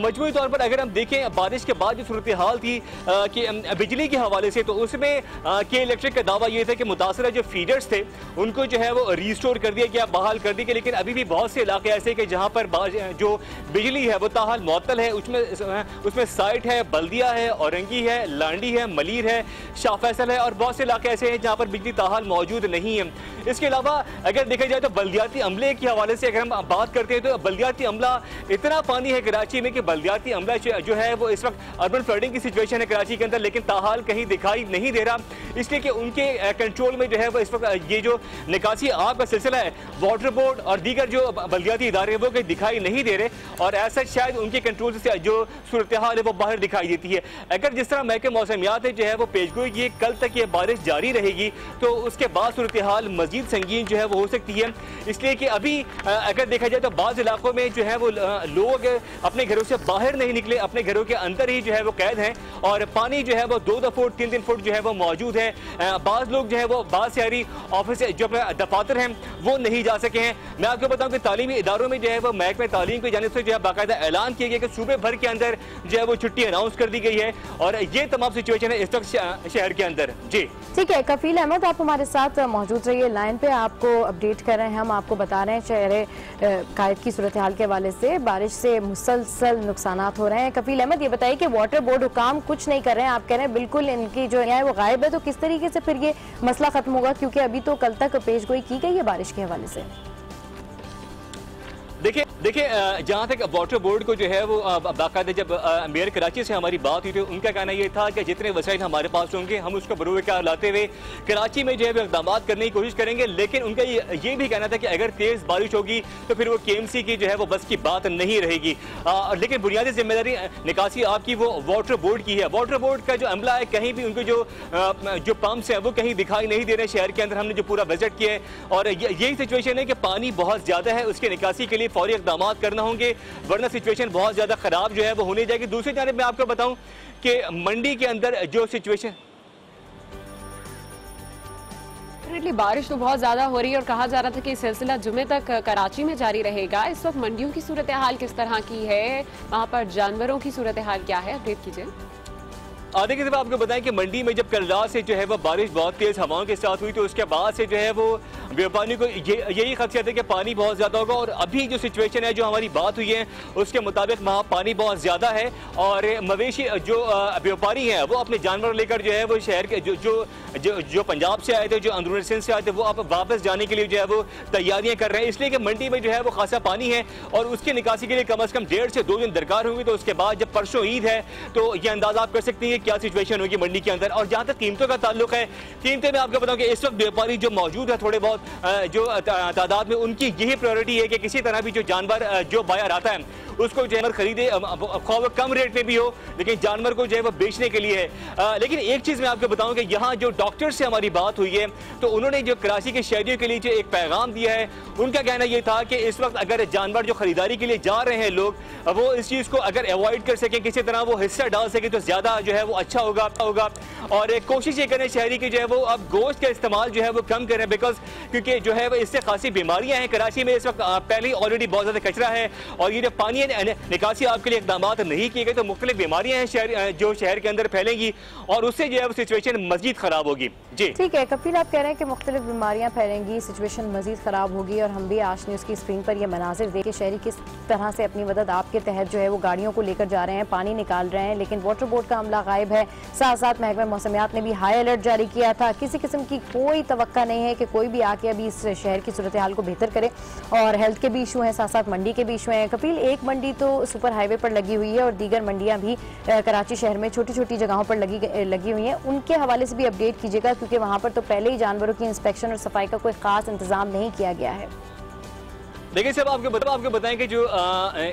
मजमूई तौर पर अगर हम देखें बारिश के बाद जो सूरत हाल थी कि बिजली के हवाले से, तो उसमें के इलेक्ट्रिक का दावा ये था कि मुतासरा जो फीडर्स थे उनको जो है वो रिस्टोर कर दिया गया, बहाल कर दी गई, लेकिन अभी भी बहुत से इलाके ऐसे कि जहाँ पर जो बिजली है वो ताहाल मुअत्तल है। उसमें साइट है, बल्दिया है, औरंगी है, लांडी है, मलीर है, शाह फैसल है और बहुत से इलाके ऐसे हैं जहाँ पर बिजली ताहाल मौजूद नहीं है। इसके अलावा अगर देखा जाए तो बल्दियाती अमले के हवाले से अगर हम बात करते हैं तो बल्दियाती अमला इतना पानी है कराची में कि बल्दियाती बल्दियाती अमला जो है वो इस वक्त अर्बन फ्लडिंग की सिचुएशन है कराची के अंदर, लेकिन ताहाल कहीं दिखाई नहीं दे रहा, इसलिए कि उनके कंट्रोल में जो है वो इस वक्त ये जो निकासी आग का सिलसिला है वाटर बोर्ड और दीगर जो बल्दियाती इदारे वो कहीं दिखाई नहीं दे रहे, और ऐसा शायद उनके कंट्रोल से जो सूरत हाल है वो बाहर दिखाई देती है। अगर जिस तरह महकमे मौसमियात जो है वो पेशगोई की कल तक ये बारिश जारी रहेगी तो उसके बाद सूरत हाल मजीद संगीन जो है वो हो सकती है, इसलिए कि अभी अगर देखा जाए तो बाज़ इलाकों में जो है वो लोग अपने घरों से बाहर नहीं निकले, अपने घरों के अंदर ही जो है वो कैद हैं, और पानी जो है वो 2-2 फुट 3-3 फुट जो है वो मौजूद है। बाज़ लोग जो है वो बाज़ शहरी ऑफिस जो अपने दफातर हैं वो नहीं जा सके हैं। मैं आपको बताऊं कि तालीमी इदारों में जो है वो महकमे तालीम की जानिब से जो है बाकायदा ऐलान किया गया कि सूबे भर के अंदर जो है वो छुट्टी अनाउंस कर दी गई है, और ये तमाम सिचुएशन है इस वक्त शहर के अंदर। जी ठीक है, कफील अहमद आप हमारे साथ मौजूद रहिए लाइन पे, आपको अपडेट कर रहे हैं, हम आपको बता रहे हैं शहर कायद की सूरत हाल के हवाले से बारिश से मुसलसल नुकसानात हो रहे हैं। कफील अहमद ये बताइए कि वाटर बोर्ड हुकाम कुछ नहीं कर रहे हैं, आप कह रहे हैं बिल्कुल इनकी जो है वो गायब है, तो किस तरीके से फिर ये मसला खत्म होगा, क्योंकि अभी तो कल तक पेशगोई की गई है बारिश के हवाले से। देखिए जहाँ तक वाटर बोर्ड को जो है वो बाकायदा जब मेयर कराची से हमारी बात हुई थी उनका कहना ये था कि जितने वसाइल हमारे पास होंगे हम उसको बरूए का लाते हुए कराची में जो है वो इक़दाम करने की कोशिश करेंगे, लेकिन उनका ये भी कहना था कि अगर तेज़ बारिश होगी तो फिर वो KMC की जो है वो बस की बात नहीं रहेगी, लेकिन बुनियादी जिम्मेदारी निकासी आपकी वो वाटर बोर्ड की है। वाटर बोर्ड का जो अमला है कहीं भी उनको जो पम्प्स हैं वो कहीं दिखाई नहीं दे रहे शहर के अंदर, हमने जो पूरा विजिट किया है, और यही सिचुएशन है कि पानी बहुत ज़्यादा है, उसके निकासी के लिए फौरी करना होंगे, वरना सिचुएशन बहुत ज्यादा खराब जो है वो होने जाएगी। दूसरी जानब मैं आपको बताऊं कि मंडी के अंदर जो सिचुएशन बारिश तो बहुत ज्यादा हो रही है और कहा जा रहा था कि सिलसिला जुमे तक कराची में जारी रहेगा। इस वक्त मंडियों की सूरत हाल किस तरह की है, वहां पर जानवरों की सूरत हाल क्या है, अपडेट कीजिए। आधे की तरफ आपको बताएं कि मंडी में जब कल रात से जो है वो बारिश बहुत तेज हवाओं के साथ हुई तो उसके बाद से जो है वो व्यापारियों को यही खदशा है कि पानी बहुत ज़्यादा होगा, और अभी जो सिचुएशन है जो हमारी बात हुई है उसके मुताबिक वहाँ पानी बहुत ज़्यादा है, और मवेशी जो व्यापारी हैं वो अपने जानवर लेकर जो है वो शहर के जो पंजाब से आए थे, जो अंदरूनी सिंध से आए थे, वो अब वापस जाने के लिए जो है वो तैयारियाँ कर रहे हैं, इसलिए कि मंडी में जो है वो खासा पानी है और उसकी निकासी के लिए कम से कम 1.5 से 2 दिन दरकार होंगी। तो उसके बाद जब परसों ईद है तो ये अंदाजा आप कर सकती हैं क्या सिचुएशन होगी मंडी के अंदर। और जहाँ तक कीमतों का ताल्लुक है, कीमतें मैं आपको बताऊं कि इस वक्त व्यापारी जो मौजूद है थोड़े बहुत जो तादाद में, उनकी यही प्रायोरिटी है कि किसी तरह भी जो जानवर जो बायर आता है उसको जानवर खरीदे, कम रेट में भी हो, लेकिन जानवर को जो है वो बेचने के लिए है। लेकिन एक चीज़ मैं आपको बताऊं कि यहाँ जो डॉक्टर से हमारी बात हुई है तो उन्होंने जो कराची के शहरियों के लिए जो एक पैगाम दिया है, उनका कहना यह था कि इस वक्त अगर जानवर जो खरीदारी के लिए जा रहे हैं लोग, वो इस चीज़ को अगर अवॉइड कर सकें, किसी तरह वो हिस्सा डाल सकें तो ज़्यादा जो है वो अच्छा होगा। और कोशिश ये करें शहरी की जो है वो अब गोश्त का इस्तेमाल जो है वो कम करें, बिकॉज क्योंकि जो है वो इससे खासी बीमारियां हैं। कराची में इस वक्त पहले ही ऑलरेडी बहुत ज़्यादा कचरा है, और ये जो पानी निकासी आपके लिए इकदाम नहीं किए गए तो मुख्तलिफ बीमारियां हैं जो शहर के अंदर फैलेंगी, और उससे जो है वो सिचुएशन मजीद खराब होगी। जी ठीक है, कपिल आप कह रहे हैं कि मुख्तलिफ बीमारियां फैलेंगी, सिचुएशन मजीद खराब होगी, और हम भी आज न्यूज़ की स्क्रीन पर ये मनाजिर देख के शहरी किस तरह से अपनी मदद आपके तहत जो है वो गाड़ियों को लेकर जा रहे हैं, पानी निकाल रहे हैं, लेकिन वाटर बोर्ड का अमला गायब है। साथ साथ महकमा मौसमियात ने भी हाई अलर्ट जारी किया था, किसी किस्म की कोई तवक्का नहीं है कि कोई भी आके अभी इस शहर की सूरत हाल को बेहतर करे, और हेल्थ के भी इशू हैं, साथ साथ मंडी के भी इशू हैं। कपिल एक मंडी तो सुपर हाईवे पर लगी हुई है और दीगर मंडियां भी कराची शहर में छोटी छोटी जगहों पर लगी हुई हैं, उनके हवाले से भी अपडेट कीजिएगा, क्योंकि वहाँ पर तो पहले ही जानवरों की इंस्पेक्शन और सफाई का कोई खास इंतजाम नहीं किया गया है। देखिए साहब आपको बताएं कि जो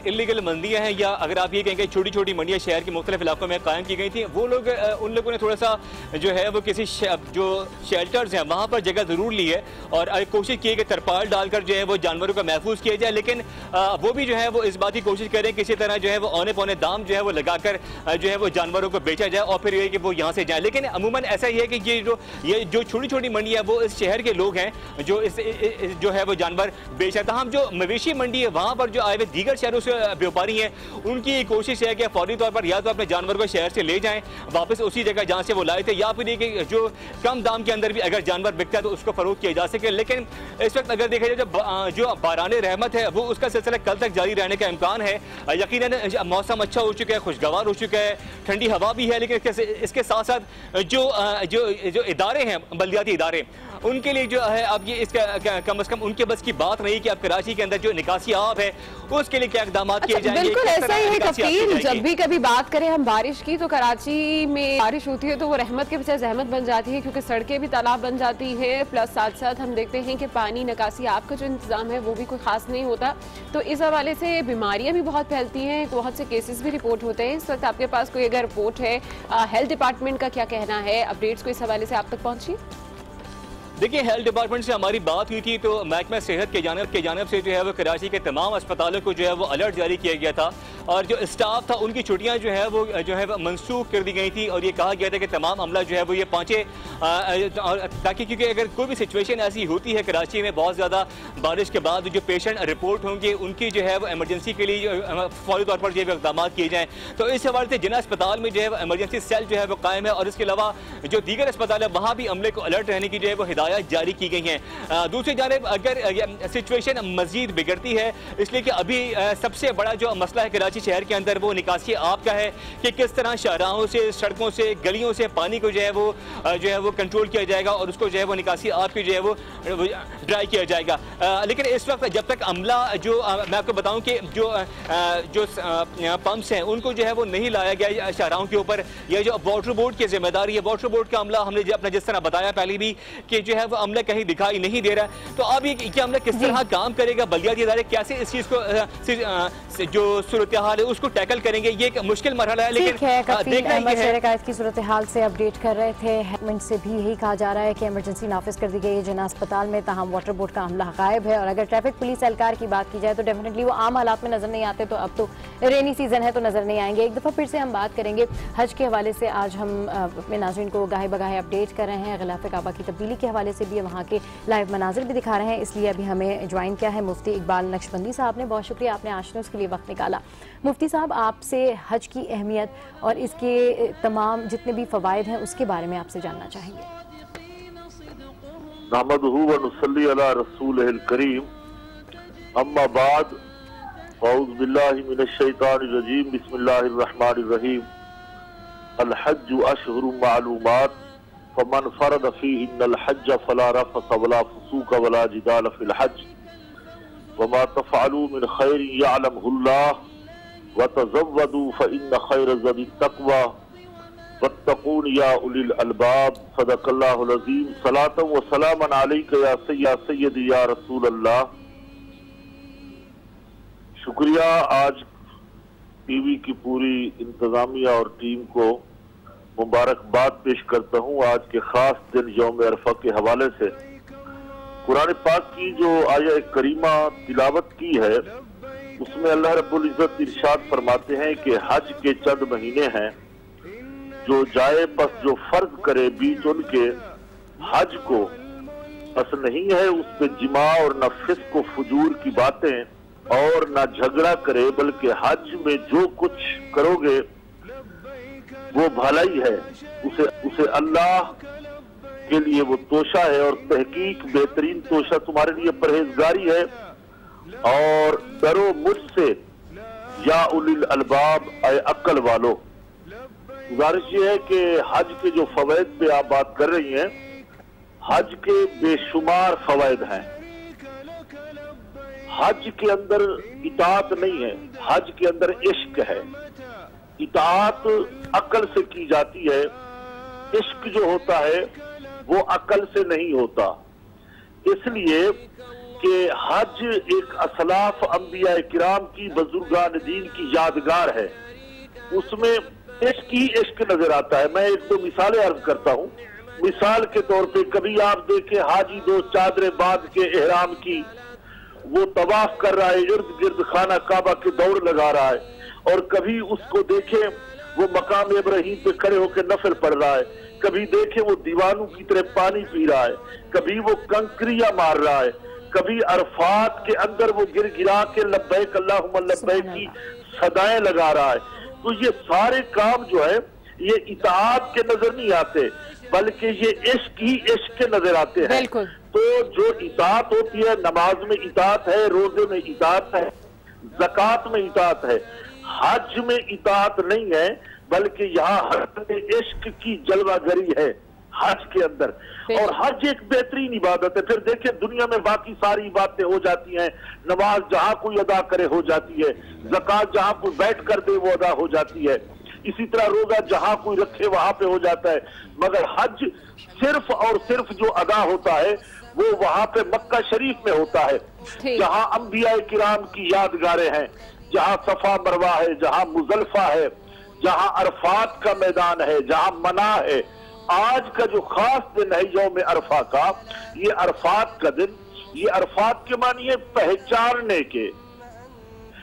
इलीगल मंडियां हैं, या अगर आप ये कहें कि छोटी छोटी मंडियां शहर के मुख्तलिफ इलाकों में कायम की गई थी, वो लोग उन लोगों ने थोड़ा सा जो है वो किसी जो शेल्टर्स हैं वहाँ पर जगह ज़रूर ली है, और कोशिश की है कि तरपाल डालकर जो है वो जानवरों का महफूज किया जाए, लेकिन वो भी जो है वो इस बात की कोशिश करें किसी तरह जो है वो औने पौने दाम जो है वो लगाकर जो है वो जानवरों को बेचा जाए, और फिर ये कि वो यहाँ से जाए। लेकिन अमूमन ऐसा ही है कि ये जो छोटी छोटी मंडियाँ वो इस शहर के लोग हैं जो जो है वो जानवर बेच रहे। हम जो मवेशी मंडी है वहां पर जो आए हुए दीगर शहरों से व्यापारी हैं, उनकी कोशिश है कि फौरी तौर पर या तो अपने जानवर को शहर से ले जाएं वापस उसी जगह जहां से वो लाए थे, या फिर ये कि जो कम दाम के अंदर भी अगर जानवर बिकता है तो उसको फरोख्त किया जा सके। लेकिन इस वक्त अगर देखा जाए जो बाराने रहमत है वो उसका सिलसिला कल तक जारी रहने का इम्कान है। यकीनन मौसम अच्छा हो चुका है, खुशगवार हो चुका है, ठंडी हवा भी है, लेकिन इसके साथ साथ जो इदारे हैं, बल्दियाती इदारे, उनके लिए जो है अब ये इसका कम अज कम उनके बस की बात नहीं कि अब कराची के अंदर जो निकासी आप है उसके लिए क्या इकदाम किए जाएंगे। बिल्कुल ऐसा ही है कफील, जब भी कभी बात करें हम बारिश की तो कराची में बारिश होती है तो वो रहमत के बजाय जहमत बन जाती है, क्योंकि सड़कें भी तालाब बन जाती हैं, प्लस साथ साथ हम देखते हैं कि पानी निकासी आपका जो इंतजाम है वो भी कोई खास नहीं होता। तो इस हवाले से बीमारियां भी बहुत फैलती हैं, बहुत से केसेस भी रिपोर्ट होते हैं। इस वक्त आपके पास कोई अगर रिपोर्ट है, हेल्थ डिपार्टमेंट का क्या कहना है, अपडेट्स को इस हवाले से आप तक पहुंची? देखिए, हेल्थ डिपार्टमेंट से हमारी बात हुई थी तो महकमा सेहत के जानब से जो है वो कराची के तमाम अस्पतालों को जो है वो अलर्ट जारी किया गया था और जो स्टाफ था उनकी छुट्टियां जो है वो मनसूख कर दी गई थी और ये कहा गया था कि तमाम अमला जो है वो ये पहुंचे, ताकि क्योंकि अगर कोई भी सिचुएशन ऐसी होती है कराची में बहुत ज़्यादा बारिश के बाद जो पेशेंट रिपोर्ट होंगे उनकी जो है वो एमरजेंसी के लिए फौरी तौर पर जो है इकदाम किए जाएँ। तो इस हवाले से जिला अस्पताल में जो है एमरजेंसी सेल जो है वो कायम है और इसके अलावा जो दीगर अस्पताल है वहाँ भी अमले को अलर्ट रहने की जो है वो हिदायत जारी की गई हैं। दूसरी जानिब अगर सिचुएशन मजीद बिगड़ती है, इसलिए कि अभी सबसे बड़ा जो मसला है कराची शहर के अंदर वो निकासी आप का है कि किस तरह शाहराहों से, सड़कों से, गलियों से पानी को जो है वो कंट्रोल किया जाएगा और उसको जो है वो निकासी आप की जो है वो ड्राई किया जाएगा। लेकिन इस वक्त जब तक अमला जो मैं आपको बताऊं कि जो पंप्स हैं उनको जो है वो नहीं लाया गया शाहराहों के ऊपर, ये जो वाटर बोर्ड की जिम्मेदारी है, वाटर बोर्ड का अमला हमने अपना जिस तरह बताया पहले भी कि जो है वो अमला कहीं दिखाई नहीं दे रहा है। तो अब ये अमला किस तरह काम करेगा, बल्दियाती इदारे कैसे इस चीज को जो सूरत हाल है उसको टैकल करेंगे, ये एक मुश्किल मरहला है। लेकिन की सूरत हाल से अपडेट कर रहे थे, गवर्नमेंट से भी यही कहा जा रहा है कि इमरजेंसी नाफिज कर दी गई है जिना अस्पताल में, तहम वाटर बोर्ड का अमला गायब है। और अगर ट्रैफिक पुलिस एहलकार की बात की जाए तो डेफिनेटली वो आम हालात में नजर नहीं आते, तो अब तो रेनी सीजन है तो नजर नहीं आएंगे। एक दफा फिर से हम बात करेंगे हज के हवाले से। आज हम अपने नाज़रीन को गाहे बगाहे अपडेट कर रहे हैं, गिलाफ काबा की तब्दीली के हवाले से भी वहाँ के लाइव मनाजिर भी दिखा रहे हैं, इसलिए अभी हमें ज्वाइन किया है मुफ्ती इकबाल नक्शबंदी साहब ने। बहुत शुक्रिया, आपने आज उसके लिए वक्त निकाला। मुफ्ती साहब, आपसे हज की अहमियत और इसके तमाम जितने भी फ़वाइद हैं उसके बारे में आपसे जानना चाहेंगे। नहमदुहु व नुसल्ली अला रसूलिहिल करीम, अम्मा बाद, औज़ु बिल्लाहि मिनश शैतानिर रजीम, बिस्मिल्लाहिर रहमानिर रहीम। अल हज्जु अशहुरुम मालूमात, फमन फरद फीहिन्नल हज्ज फला रफस वला फुसूक वला जिदाल फिल हज्ज, वमा तफ़अलू मिन खैरिन यअलमुहुल्लाह, वतज़व्वदू फइन्न खैर ज़दी तक़वा, वत्तक़ून या उलिल अलबाब। सदक़ल्लाहुल अज़ीम। सलातन व सलामन अलैका या सय्यदी या रसूल अल्लाह। शुक्रिया, आज टीवी की पूरी इंतजामिया और टीम को मुबारकबाद पेश करता हूँ आज के खास दिन यौम अरफा के हवाले से। कुरान पाक की जो आया करीमा तिलावत की है उसमें अल्लाह रब्बुल इज्जत इरशाद फरमाते हैं कि हज के चंद महीने हैं, जो जाए बस जो फर्ज करे बीच उनके, हज को बस नहीं है उस पे जिमा और न फिस्क को फजूर की बातें और न झगड़ा करे, बल्कि हज में जो कुछ करोगे वो भलाई है, उसे अल्लाह के लिए वो तोशा है और तहकीक बेहतरीन तोशा तुम्हारे लिए परहेजगारी है। और डरो मुझसे या उलिल अलबाब, ऐ अक्ल वालो। गुजारिश ये है कि हज के जो फवायद पे आप बात कर रही हैं, हज के बेशुमार फवायद हैं। हज के अंदर इताअत नहीं है, हज के अंदर इश्क है। इताअत अकल से की जाती है, इश्क जो होता है वो अकल से नहीं होता। इसलिए कि हज एक असलाफ अंबिया किराम की, बुजुर्गान दीन की यादगार है, उसमें इश्क ही इश्क नजर आता है। मैं एक दो मिसालें अर्ज करता हूँ। मिसाल के तौर पे कभी आप देखें हाजी दो चादरें बांध के एहराम की, वो तवाफ कर रहा है, इर्द गिर्द खाना काबा के दौड़ लगा रहा है, और कभी उसको देखें वो मकाम इब्राहिम पे खड़े होकर नफल पढ़ रहा है, कभी देखें वो दीवानों की तरह पानी पी रहा है, कभी वो कंकरिया मार रहा है, कभी अरफात के अंदर वो गिर गिरा के लब्बैक अल्लाहुम्मा लब्बैक की सदाएं लगा रहा है। तो ये सारे काम जो है ये इताअत के नजर नहीं आते, बल्कि ये इश्क ही इश्क के नजर आते हैं। तो जो इताअत होती है, नमाज में इताअत है, रोजे में इताअत है, ज़कात में इताअत है, हज में इताअत नहीं है, बल्कि यहाँ हज में इश्क की जलवागरी है। हज के अंदर। और हज एक बेहतरीन इबादत है। फिर देखिए दुनिया में बाकी सारी बातें हो जाती हैं, नमाज जहां कोई अदा करे हो जाती है, ज़कात जहां कोई बैठ कर दे वो अदा हो जाती है, इसी तरह रोजा जहां कोई रखे वहां पे हो जाता है। मगर हज सिर्फ और सिर्फ जो अदा होता है वो वहां पे मक्का शरीफ में होता है, जहां अंबिया किराम की यादगारें हैं, जहां सफा मरवा है, जहां मुजल्फा है, जहां अरफात का मैदान है, जहां मना है। आज का जो खास दिन है यौम अरफा का, ये अरफात का दिन, ये अरफात के मानिए पहचानने के,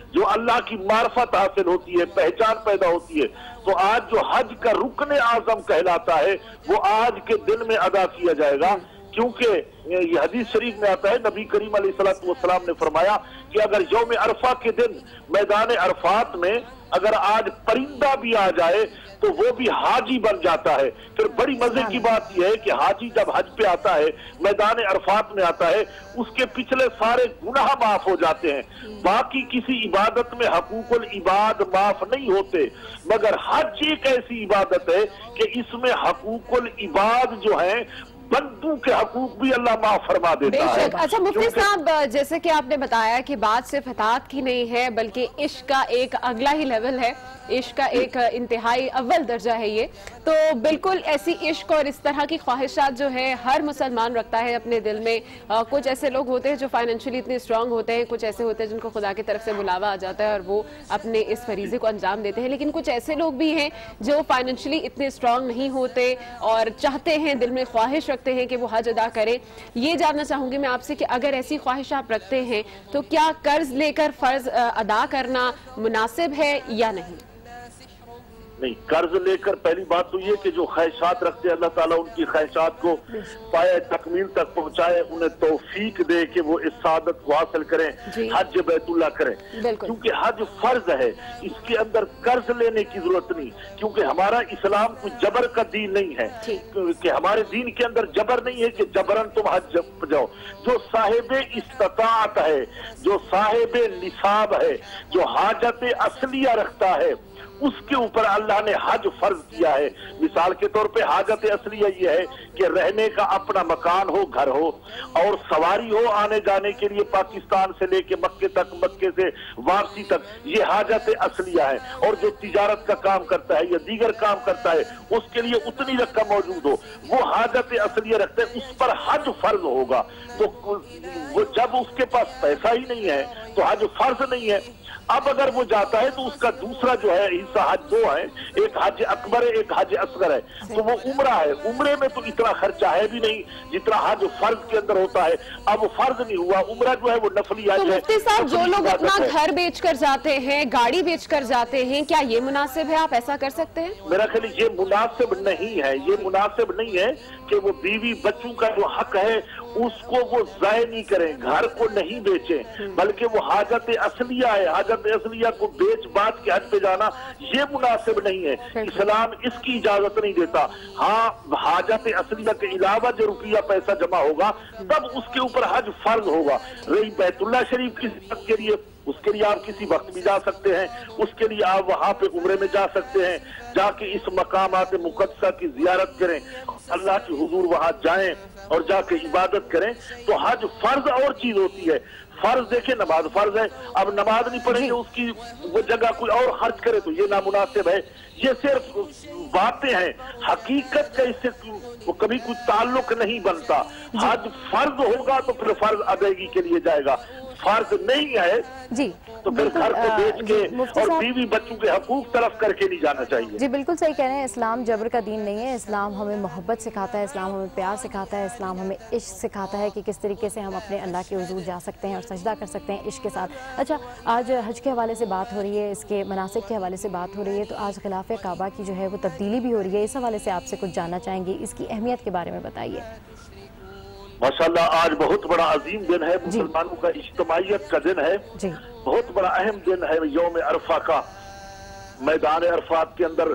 जो अल्लाह की मार्फत हासिल होती है, पहचान पैदा होती है। तो आज जो हज का रुकन आजम कहलाता है वो आज के दिन में अदा किया जाएगा, क्योंकि ये हदीस शरीफ में आता है, नबी करीम अलैहिस्सलाम ने फरमाया कि अगर यौम अरफा के दिन मैदान अरफात में अगर आज परिंदा भी आ जाए तो वो भी हाजी बन जाता है। फिर बड़ी मजे की बात यह है कि हाजी जब हज पे आता है, मैदान अरफात में आता है, उसके पिछले सारे गुनाह माफ हो जाते हैं। बाकी किसी इबादत में हकूकुल इबाद माफ नहीं होते, मगर हज एक ऐसी इबादत है कि इसमें हकूकुल इबाद जो है, बंदू के हकूक भी अल्लाह माफ फरमा देता है। अच्छा मुफ्ती साहब, जैसे कि आपने बताया कि बात सिर्फ इताअत की नहीं है बल्कि इश्क का एक अगला ही लेवल है, इश्क का एक इंतहाई अव्वल दर्जा है ये। तो बिल्कुल ऐसी इश्क और इस तरह की ख्वाहिशात जो है हर मुसलमान रखता है अपने दिल में। कुछ ऐसे लोग होते हैं जो फाइनेंशियली इतने स्ट्रांग होते हैं, कुछ ऐसे होते हैं जिनको खुदा की तरफ से बुलावा आ जाता है और वो अपने इस फरीजे को अंजाम देते हैं, लेकिन कुछ ऐसे लोग भी हैं जो फाइनेंशियली इतने स्ट्रांग नहीं होते और चाहते हैं, दिल में ख्वाहिश रखते हैं कि वो हज अदा करें। ये जानना चाहूंगी मैं आपसे कि अगर ऐसी ख्वाहिश आप रखते हैं तो क्या कर्ज लेकर फर्ज अदा करना मुनासिब है या नहीं? नहीं, कर्ज लेकर पहली बात तो ये कि जो ख्वाहिशात रखते हैं अल्लाह ताला उनकी ख्वाहिशात को पाए तकमील तक पहुंचाए, उन्हें तौफीक दे कि वो इस सादत को हासिल करें, हज बैतुल्लाह करें। क्योंकि हज फर्ज है, इसके अंदर कर्ज लेने की जरूरत नहीं, क्योंकि हमारा इस्लाम कोई जबर का दीन नहीं है, कि हमारे दीन के अंदर जबर नहीं है कि जबरन तुम हज जाओ। जो साहिबे इस्तिताअत है, जो साहिबे निसाब है, जो हाजत असलिया रखता है, उसके ऊपर अल्लाह ने हज फर्ज किया है। मिसाल के तौर पे हाजत असलिया ये है कि रहने का अपना मकान हो, घर हो, और सवारी हो आने जाने के लिए पाकिस्तान से लेके मक्के तक, मक्के से वापसी तक, ये हाजत असलिया है। और जो तिजारत का काम करता है या दीगर काम करता है उसके लिए उतनी रकम मौजूद हो, वो हाजत असलिया रखते हैं, उस पर हज फर्ज होगा। तो वो जब उसके पास पैसा ही नहीं है तो हज फर्ज नहीं है। अब अगर वो जाता है तो उसका दूसरा जो है हिस्सा, हज दो है, एक हज अकबर है, एक हज असगर है, तो वो उम्रा है। उम्रे में तो इतना खर्चा है भी नहीं जितना हज फर्ज के अंदर होता है। अब फर्ज नहीं हुआ, उम्रा जो है वो नफली हज है। मुफ्ती साहब, जो लोग अपना घर बेचकर जाते हैं, गाड़ी बेचकर जाते हैं, क्या ये मुनासिब है? आप ऐसा कर सकते हैं? मेरा ख्याल ये मुनासिब नहीं है, ये मुनासिब नहीं है कि वो बीवी बच्चों का जो हक है उसको वो जाय नहीं करें, घर को नहीं बेचें, बल्कि वो हाजत असलिया है, हाजत असलिया को बेच बात के हज पे जाना ये मुनासिब नहीं है। इस्लाम इसकी इजाजत नहीं देता। हाँ, हाजत असलिया के अलावा जो रुपया पैसा जमा होगा तब उसके ऊपर हज फर्ज होगा। रही बैतुल्लाह शरीफ की जियारत के लिए, उसके लिए आप किसी वक्त भी जा सकते हैं, उसके लिए आप वहां पे उम्रे में जा सकते हैं, जाके इस मकामात मुक़द्दसा की जियारत करें, अल्लाह की हुजूर वहां जाएं और जाके इबादत करें। तो हज फर्ज और चीज होती है। फर्ज देखे नमाज फर्ज है, अब नमाज नहीं पढ़ेंगे उसकी वो जगह कोई और खर्च करे तो ये नामुनासिब है। ये सिर्फ बातें हैं, हकीकत का इससे कभी कोई ताल्लुक नहीं बनता। हज फर्ज होगा तो फिर फर्ज अदायगी के लिए जाएगा, फर्ज नहीं है जी तो फिर घर को बेच के और बीवी बच्चों के हकूक तरफ करके नहीं जाना चाहिए। जी बिल्कुल सही कह रहे हैं। इस्लाम जबर का दीन नहीं है। इस्लाम हमें मोहब्बत सिखाता है, इस्लाम हमें प्यार सिखाता है, इस्लाम हमें इश्क सिखाता है कि किस तरीके से हम अपने अल्लाह के हुजूर जा सकते हैं और सजदा कर सकते हैं इश्क के साथ। अच्छा, आज हज के हवाले से बात हो रही है, इसके मनासिक के हवाले से बात हो रही है, तो आज खिलाफ काबा की जो है वो तब्दीली भी हो रही है। इस हवाले से आपसे कुछ जानना चाहेंगे, इसकी अहमियत के बारे में बताइए। माशाल्लाह, आज बहुत बड़ा अजीम दिन है, मुसलमानों का इज्तिमाइयत का दिन है, बहुत बड़ा अहम दिन है यौम अरफा का। मैदान अरफात के अंदर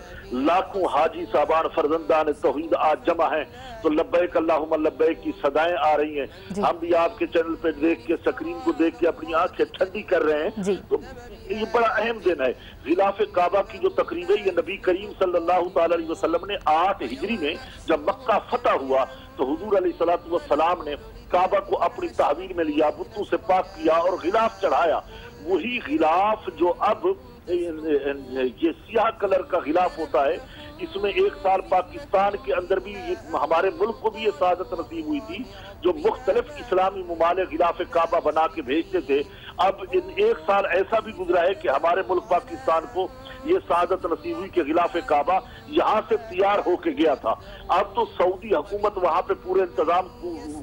लाखों हाजी साहबान फर्जंदान तौहीद आज जमा हैं, तो लब्बैक अल्लाहुम्मा लब्बैक की सदाएं आ रही हैं। हम भी आपके चैनल पे देख के, स्क्रीन को देख के अपनी आंखें ठंडी कर रहे हैं। तो ये बड़ा अहम दिन है। गिलाफ काबा की जो तकरीब है, ये नबी करीम सल्लल्लाहु ताला अलैहि वसल्लम ने 8 हिजरी में जब मक्का फतह हुआ तो हुजूर अलैहिस्सलातु वस्सलाम ने काबा को अपनी तहवील में लिया, बुतों से पाक किया और गिलाफ चढ़ाया। वही गिलाफ जो अब ये सियाह कलर का गिलाफ होता है, इसमें एक साल पाकिस्तान के अंदर भी हमारे मुल्क को भी ये सादत नसीब हुई थी, जो मुख्तलिफ इस्लामी मुमालिक गिलाफ काबा बना के भेजते थे। अब एक साल ऐसा भी गुजरा है कि हमारे मुल्क पाकिस्तान को ये सादत नसीब हुई कि गिलाफ काबा यहाँ से तैयार होके गया था। अब तो सऊदी हुकूमत वहाँ पे पूरे इंतजाम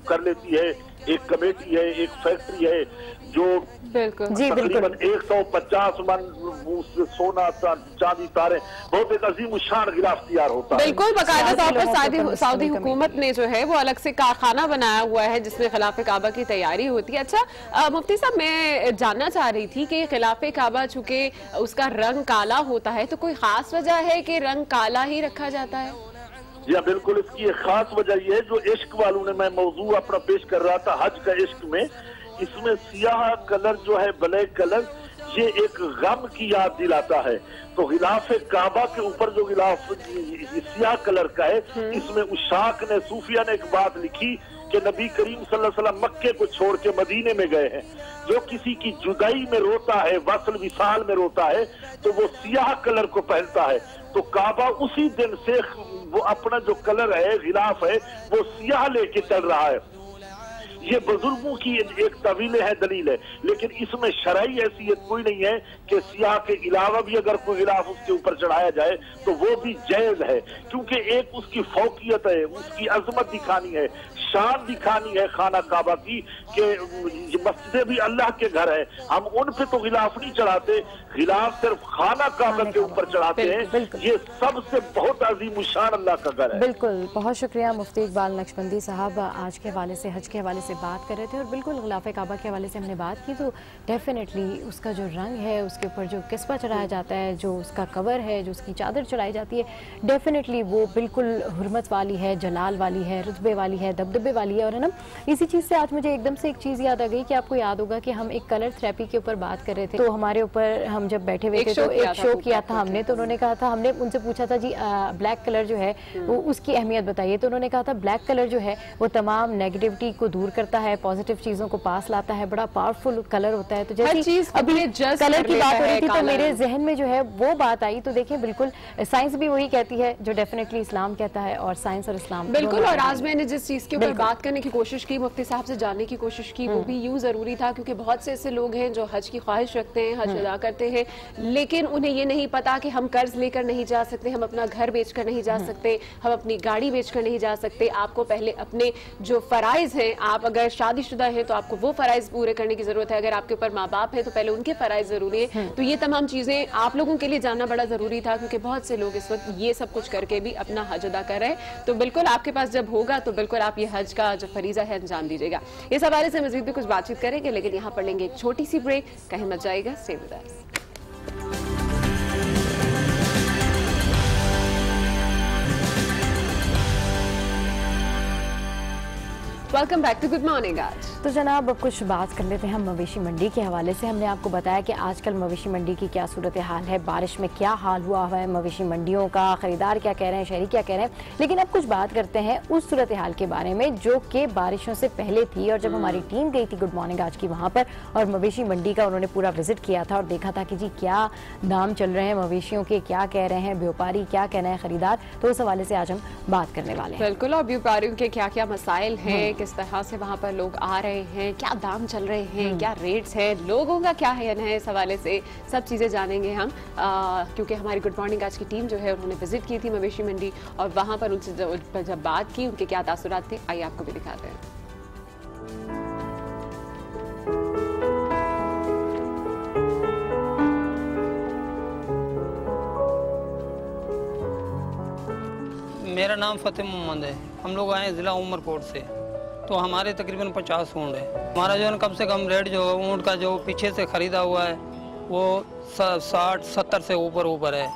कर लेती है, एक कमेटी है, एक फैक्ट्री है जो तकरीबन 150 मन सोना चांदी तारे, बहुत एक अजीम शान गिलाफ तैयार होता है। बिल्कुल, बाकायदा तौर पर सऊदी हुकूमत ने जो है वो अलग से कारखाना बनाया हुआ है जिसमें खिलाफ काबा की तैयारी होती है। अच्छा मुफ्ती साहब, मैं जानना चाह रही थी कि खिलाफ काबा चूंकि उसका रंग काला होता है, तो कोई खास वजह है कि रंग काला ही रखा जाता है? जी हाँ, बिल्कुल। इसकी एक खास वजह यह है, जो इश्क वालों ने, मैं मौजू अपना पेश कर रहा था हज का इश्क में, इसमें सियाह कलर जो है, ब्लैक कलर, ये एक गम की याद दिलाता है। तो गिलाफ काबा के ऊपर जो गिलाफ सियाह कलर का है, इसमें उशाक ने, सूफिया ने एक बात लिखी कि नबी करीम सल्लल्लाहु अलैहि वसल्लम मक्के को छोड़ के मदीने में गए हैं। जो किसी की जुदाई में रोता है, वसल विसाल में रोता है, तो वो सियाह कलर को पहनता है। तो काबा उसी दिन से वो अपना जो कलर है, गिलाफ है, वो सियाह लेके चल रहा है। ये बुजुर्गों की एक तवील है, दलील है, लेकिन इसमें शरई हैसियत कोई नहीं है कि सियाह के अलावा भी अगर कोई गिलाफ उसके ऊपर चढ़ाया जाए तो वो भी जायज है, क्योंकि एक उसकी फौकियत है, उसकी अजमत दिखानी है, शान दिखानी है खाना काबा की, कि मस्जिदें भी अल्लाह के घर है, हम उन पे तो गिलाफ नहीं चढ़ाते, गिलाफ सिर्फ खाना काबा के ऊपर चढ़ाते हैं। ये सबसे बहुत अजीम शान अल्लाह का घर है। बिल्कुल, बहुत शुक्रिया मुफ्ती इकबाल नक्शबंदी साहब, आज के हवाले से, हज के हवाले से बात कर रहे थे। और बिल्कुल गिलाफ काबा के हवाले से हमने बात की, तो डेफिनेटली उसका जो रंग है, उसके ऊपर जो किस्बा चढ़ाया जाता है, जो उसका कवर है, जो उसकी चादर चढ़ाई जाती है, डेफिनेटली वो बिल्कुल हुर्मत वाली है, जलाल वाली है, रुतबे वाली है, दबदबे वाली है। और है ना, इसी चीज़ से आज मुझे एकदम से एक चीज़ याद आ गई कि आपको याद होगा कि हम एक कलर थेरेपी के ऊपर बात कर रहे थे, तो हमारे ऊपर हम जब बैठे हुए थे तो एक शो किया था हमने, तो उन्होंने कहा था, हमने उनसे पूछा था जी ब्लैक कलर जो है वो उसकी अहमियत बताइए, तो उन्होंने कहा था ब्लैक कलर जो है वो तमाम नेगेटिविटी को दूर करता है, पॉजिटिव चीजों को पास लाता है, बड़ा पावरफुल कलर होता है। तो जैसे अभी कलर की बात हो रही थी तो मेरे जहन में जो है वो बात आई, तो देखिए बिल्कुल साइंस भी वही कहती है जो डेफिनेटली इस्लाम कहता है, और साइंस और इस्लाम बिल्कुल। और आज मैंने जिस चीज के ऊपर बात करने की कोशिश की, मुफ्ती साहब से जानने की कोशिश की, वो भी यूं जरूरी था क्योंकि बहुत से ऐसे लोग हैं जो हज की ख्वाहिश रखते हैं, हज अदा करते हैं, लेकिन उन्हें ये नहीं पता कि हम कर्ज लेकर नहीं जा सकते, हम अपना घर बेचकर नहीं जा सकते, हम अपनी गाड़ी बेचकर नहीं जा सकते। आपको पहले अपने जो फराइज हैं, आप अगर शादीशुदा हैं तो आपको वो फराइज पूरे करने की जरूरत है, अगर आपके ऊपर माँ बाप है तो पहले उनके फराइज जरूरी है। तो ये तमाम चीजें आप लोगों के लिए जानना बड़ा जरूरी था, क्योंकि बहुत से लोग इस वक्त ये सब कुछ करके भी अपना हज अदा कर रहे हैं। तो बिल्कुल आपके पास जब होगा तो बिल्कुल आप ये हज का जो फरीजा है अंजाम दीजिएगा। इस हवाले से मजीद भी कुछ बातचीत करेंगे, लेकिन यहाँ पर लेंगे एक छोटी सी ब्रेक, कहीं मत जाएगा, stay with us. Welcome back to good morning. आज तो जनाब अब कुछ बात कर लेते हैं हम मवेशी मंडी के हवाले से। हमने आपको बताया कि आजकल मवेशी मंडी की क्या सूरत हाल है, बारिश में क्या हाल हुआ है मवेशी मंडियों का, खरीदार क्या कह रहे हैं, शहरी क्या कह रहे हैं। लेकिन अब कुछ बात करते हैं उस सूरत हाल के बारे में जो कि बारिशों से पहले थी, और जब हमारी टीम गई थी गुड मॉर्निंग आज की वहाँ पर, और मवेशी मंडी का उन्होंने पूरा विजिट किया था और देखा था कि जी क्या दाम चल रहे हैं मवेशियों के, क्या कह रहे हैं व्यापारी, क्या कह रहे हैं खरीदार। तो उस हवाले से आज हम बात करने वाले हैं। बिल्कुल, और व्यापारियों के क्या क्या मसाइल हैं, किस तरह से वहाँ पर लोग आ रहे हैं, क्या दाम चल रहे हैं, क्या रेट्स हैं, लोगों का क्या है, इस हवाले से सब चीज़ें जानेंगे हम, क्योंकि हमारी गुड मॉर्निंग आज की टीम जो है उन्होंने विजिट की थी मवेशी मंडी, और वहाँ पर उनसे जब बात की उनके क्या तासुरात थे, आइए आपको भी दिखाते हैं। मेरा नाम फतेह मोहम्मद है। हम लोग आए ज़िला उमरकोट से, तो हमारे तकरीबन 50 ऊँट है। हमारा जो है कम से कम रेट जो ऊँट का जो पीछे से ख़रीदा हुआ है वो 60-70 से ऊपर है।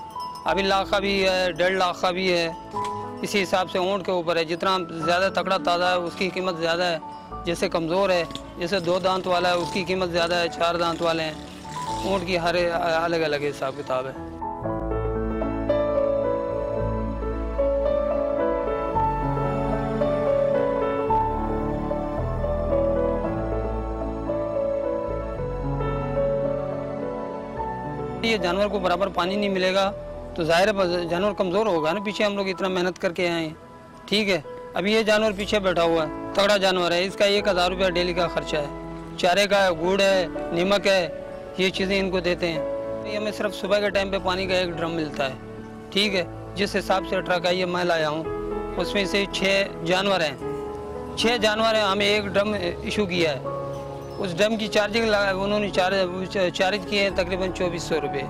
अभी लाख का भी है, 1.5 लाख का भी है। इसी हिसाब से ऊँट के ऊपर है, जितना ज़्यादा तगड़ा ताज़ा है उसकी कीमत ज़्यादा है। जैसे कमज़ोर है, जैसे 2 दांत वाला है उसकी कीमत ज़्यादा है, 4 दांत वाले हैं। ऊँट की हर अलग अलग हिसाब किताब है। ये जानवर को बराबर पानी नहीं मिलेगा तो जाहिर है जानवर कमज़ोर होगा ना। पीछे हम लोग इतना मेहनत करके आए हैं, ठीक है। अभी ये जानवर पीछे बैठा हुआ है, तगड़ा जानवर है, इसका 1000 रुपया डेली का खर्चा है। चारे का है, गुड़ है, नमक है, ये चीज़ें इनको देते हैं। ये हमें सिर्फ सुबह के टाइम पे पानी का 1 ड्रम मिलता है, ठीक है। जिस हिसाब से ट्रक है ये मैं लाया हूँ, उसमें से 6 जानवर हैं, 6 जानवर हैं, हमें 1 ड्रम इशू किया है। उस ड्रम की चार्जिंग उन्होंने चार्ज किए हैं तकरीबन 2400 रुपये।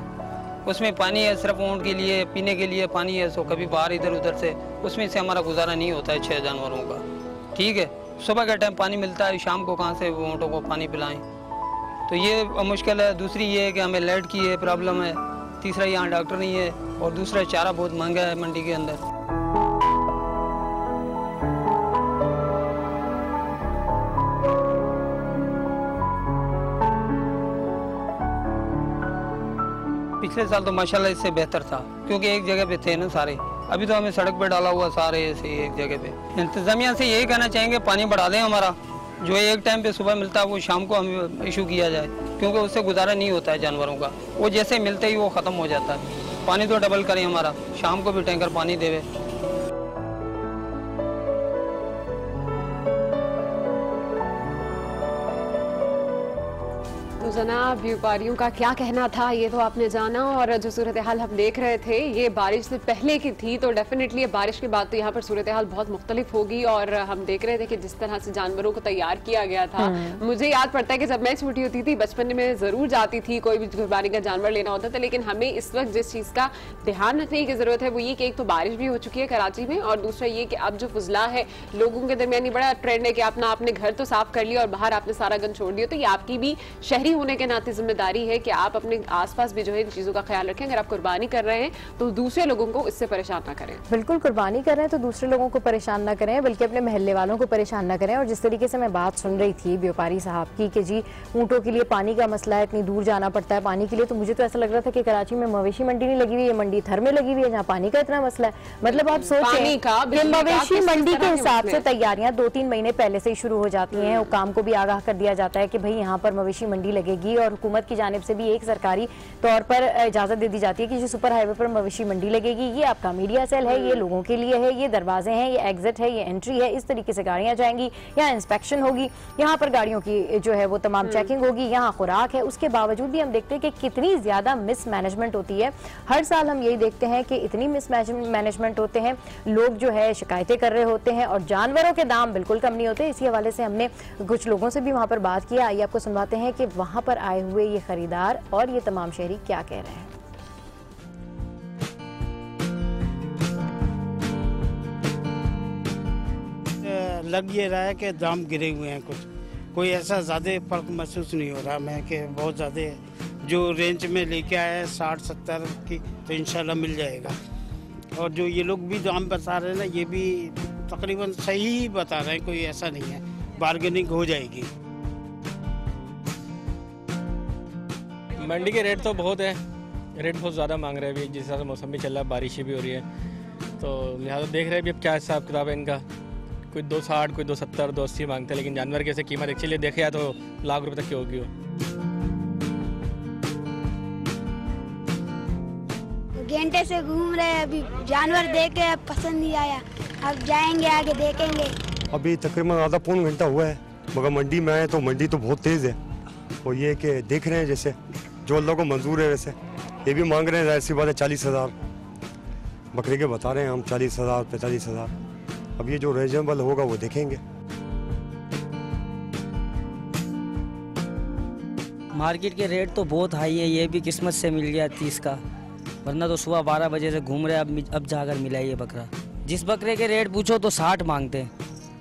उसमें पानी है सिर्फ ऊँट के लिए, पीने के लिए पानी है। सो कभी बाहर इधर उधर से उसमें से हमारा गुजारा नहीं होता है 6 जानवरों का, ठीक है। सुबह के टाइम पानी मिलता है, शाम को कहाँ से ऊँटों को पानी पिलाएं, तो ये मुश्किल है। दूसरी ये है कि हमें लाइट की ये प्रॉब्लम है। तीसरा यहाँ डॉक्टर नहीं है, और दूसरा चारा बहुत महंगा है मंडी के अंदर। पिछले साल तो माशाल्लाह इससे बेहतर था, क्योंकि एक जगह पे थे ना सारे। अभी तो हमें सड़क पे डाला हुआ सारे ऐसे एक जगह पे। इंतजामिया से यही कहना चाहेंगे पानी बढ़ा दें हमारा, जो एक टाइम पे सुबह मिलता है वो शाम को हमें इशू किया जाए, क्योंकि उससे गुजारा नहीं होता है जानवरों का। वो जैसे मिलते ही वो ख़त्म हो जाता है। पानी तो डबल करें हमारा, शाम को भी टैंकर पानी देवे। तो जनाब व्यापारियों का क्या कहना था ये तो आपने जाना, और जो सूरत हाल हम देख रहे थे ये बारिश से पहले की थी, तो डेफिनेटली बारिश के बाद तो यहाँ पर सूरत हाल बहुत मुख्तलिफ होगी। और हम देख रहे थे कि जिस तरह से जानवरों को तैयार किया गया था, मुझे याद पड़ता है कि जब मैं छोटी होती थी बचपन में जरूर जाती थी, कोई भी कुर्बानी का जानवर लेना होता था। लेकिन हमें इस वक्त जिस चीज़ का ध्यान रखने की जरूरत है वो ये कि एक तो बारिश भी हो चुकी है कराची में, और दूसरा ये कि अब जो फुजला है लोगों के दरमियान बड़ा ट्रेंड है कि आपने घर तो साफ कर लिया और बाहर आपने सारा गंद छोड़ दिया। तो ये आपकी भी शहरी होने के नाते जिम्मेदारी है कि आप अपने आसपास भी जो है इन चीजों का ख्याल रखें। अगर आप कुर्बानी कर रहे हैं तो दूसरे लोगों को इससे परेशान ना करें। बिल्कुल, कुर्बानी कर रहे हैं तो दूसरे लोगों को परेशान ना करें, बल्कि अपने महल्ले वालों को परेशान ना करें। और जिस तरीके से मैं बात सुन रही थी व्यापारी साहब की कि जी ऊँटों के लिए पानी का मसला है, इतनी दूर जाना पड़ता है पानी के लिए, तो मुझे तो ऐसा लग रहा था कि कराची में मवेशी मंडी नहीं लगी हुई है, मंडी थर में लगी हुई है, जहाँ पानी का इतना मसला है। मतलब आप सोचें मवेशी मंडी के हिसाब से तैयारियां 2-3 महीने पहले से ही शुरू हो जाती हैं। हुकाम को भी आगाह कर दिया जाता है कि भाई यहाँ पर मवेशी मंडी लगेगी, और हुकूमत की जानिब से भी एक सरकारी तौर पर इजाजत दे दी जाती है कि जो सुपर हाईवे पर मवेशी मंडी लगेगी, ये आपका मीडिया सेल है, ये लोगों के लिए है, ये दरवाजे हैं, ये एग्जिट है, ये एंट्री है, इस तरीके से गाड़ियां जाएंगी, यहाँ इंस्पेक्शन होगी, यहाँ पर गाड़ियों की जो है वो तमाम चेकिंग होगी, यहाँ खुराक है। उसके बावजूद भी हम देखते हैं कि कितनी ज्यादा मिसमैनेजमेंट होती है। हर साल हम यही देखते हैं कि इतनी मिसमैनेजमेंट होते हैं, लोग जो है शिकायतें कर रहे होते हैं, और जानवरों के दाम बिल्कुल कम नहीं होते। इसी हवाले से हमने कुछ लोगों से भी वहाँ पर बात किया। आइए आपको सुनवाते हैं कि वहाँ पर आए हुए ये खरीदार और ये तमाम शहरी क्या कह रहे हैं। लग ये रहा है कि दाम गिरे हुए हैं, कुछ कोई ऐसा ज़्यादा फर्क महसूस नहीं हो रहा मैं कि बहुत ज़्यादा जो रेंज में लेके आया है 60-70 की, तो इंशाल्लाह मिल जाएगा। और जो ये लोग भी दाम बता रहे हैं ना, ये भी तकरीबन सही ही बता रहे हैं, कोई ऐसा नहीं है, बार्गेनिंग हो जाएगी। मंडी के रेट तो बहुत है, रेट बहुत ज़्यादा मांग रहे हैं अभी, जिस हिसाब से मौसम भी चल रहा है, बारिश भी हो रही है, तो लिहाजा देख रहे हैं अभी अब क्या हिसाब किताब है इनका। कोई 260, कोई 270, 280 मांगते हैं, लेकिन जानवर की ऐसे कीमत एक्चुअली देखे जाए तो लाख रुपए तक की होगी। घंटे से घूम रहे हैं, अभी जानवर देखे पसंद नहीं आया, अब जाएंगे आगे देखेंगे। अभी तकरीबन आधा पौन घंटा हुआ है, मगर मंडी में आए तो मंडी तो बहुत तेज़ है, और ये कि देख रहे हैं जैसे जो अल्लाह को मंजूर है, वैसे ये भी मांग रहे हैं, जाहिर सी बात है 40,000 बकरे के बता रहे हैं हम, 40,000 45,000। अब ये जो रीजनेबल होगा वो देखेंगे। मार्केट के रेट तो बहुत हाई है, ये भी किस्मत से मिल गया 30 का, वरना तो सुबह 12 बजे से घूम रहे हैं, अब जाकर मिला ये बकरा। जिस बकरे के रेट पूछो तो 60 मांगते हैं,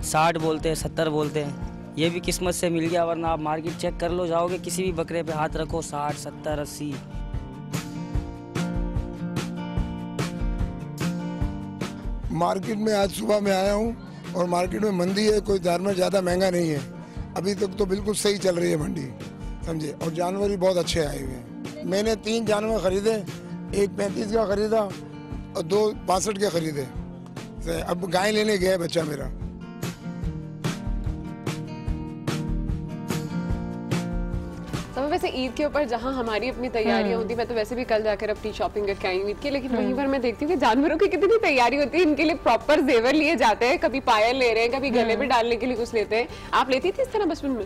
60 बोलते हैं, 70 बोलते हैं, ये भी किस्मत से मिल गया, वरना आप मार्केट चेक कर लो, जाओगे किसी भी बकरे पे हाथ रखो 60, 70, 80। मार्केट में आज सुबह में आया हूँ और मार्केट में मंदी है, कोई जानवर ज़्यादा महंगा नहीं है। अभी तक तो बिल्कुल सही चल रही है मंडी, समझे। और जानवर भी बहुत अच्छे आए हुए हैं। मैंने 3 जानवर खरीदे, एक 35 का खरीदा और 2 62 के खरीदे। अब गाय लेने गया बच्चा मेरा। तो वैसे ईद के ऊपर जहाँ हमारी अपनी तैयारियां होती, मैं तो वैसे भी कल जाकर अपनी शॉपिंग करके आई हूँ ईद की, लेकिन वहीं पर मैं देखती हूँ कि जानवरों की कितनी तैयारी होती है। इनके लिए प्रॉपर जेवर लिए जाते हैं, कभी पायल ले रहे हैं, कभी गले में डालने के लिए कुछ लेते हैं। आप लेती थी इस तरह बचपन में?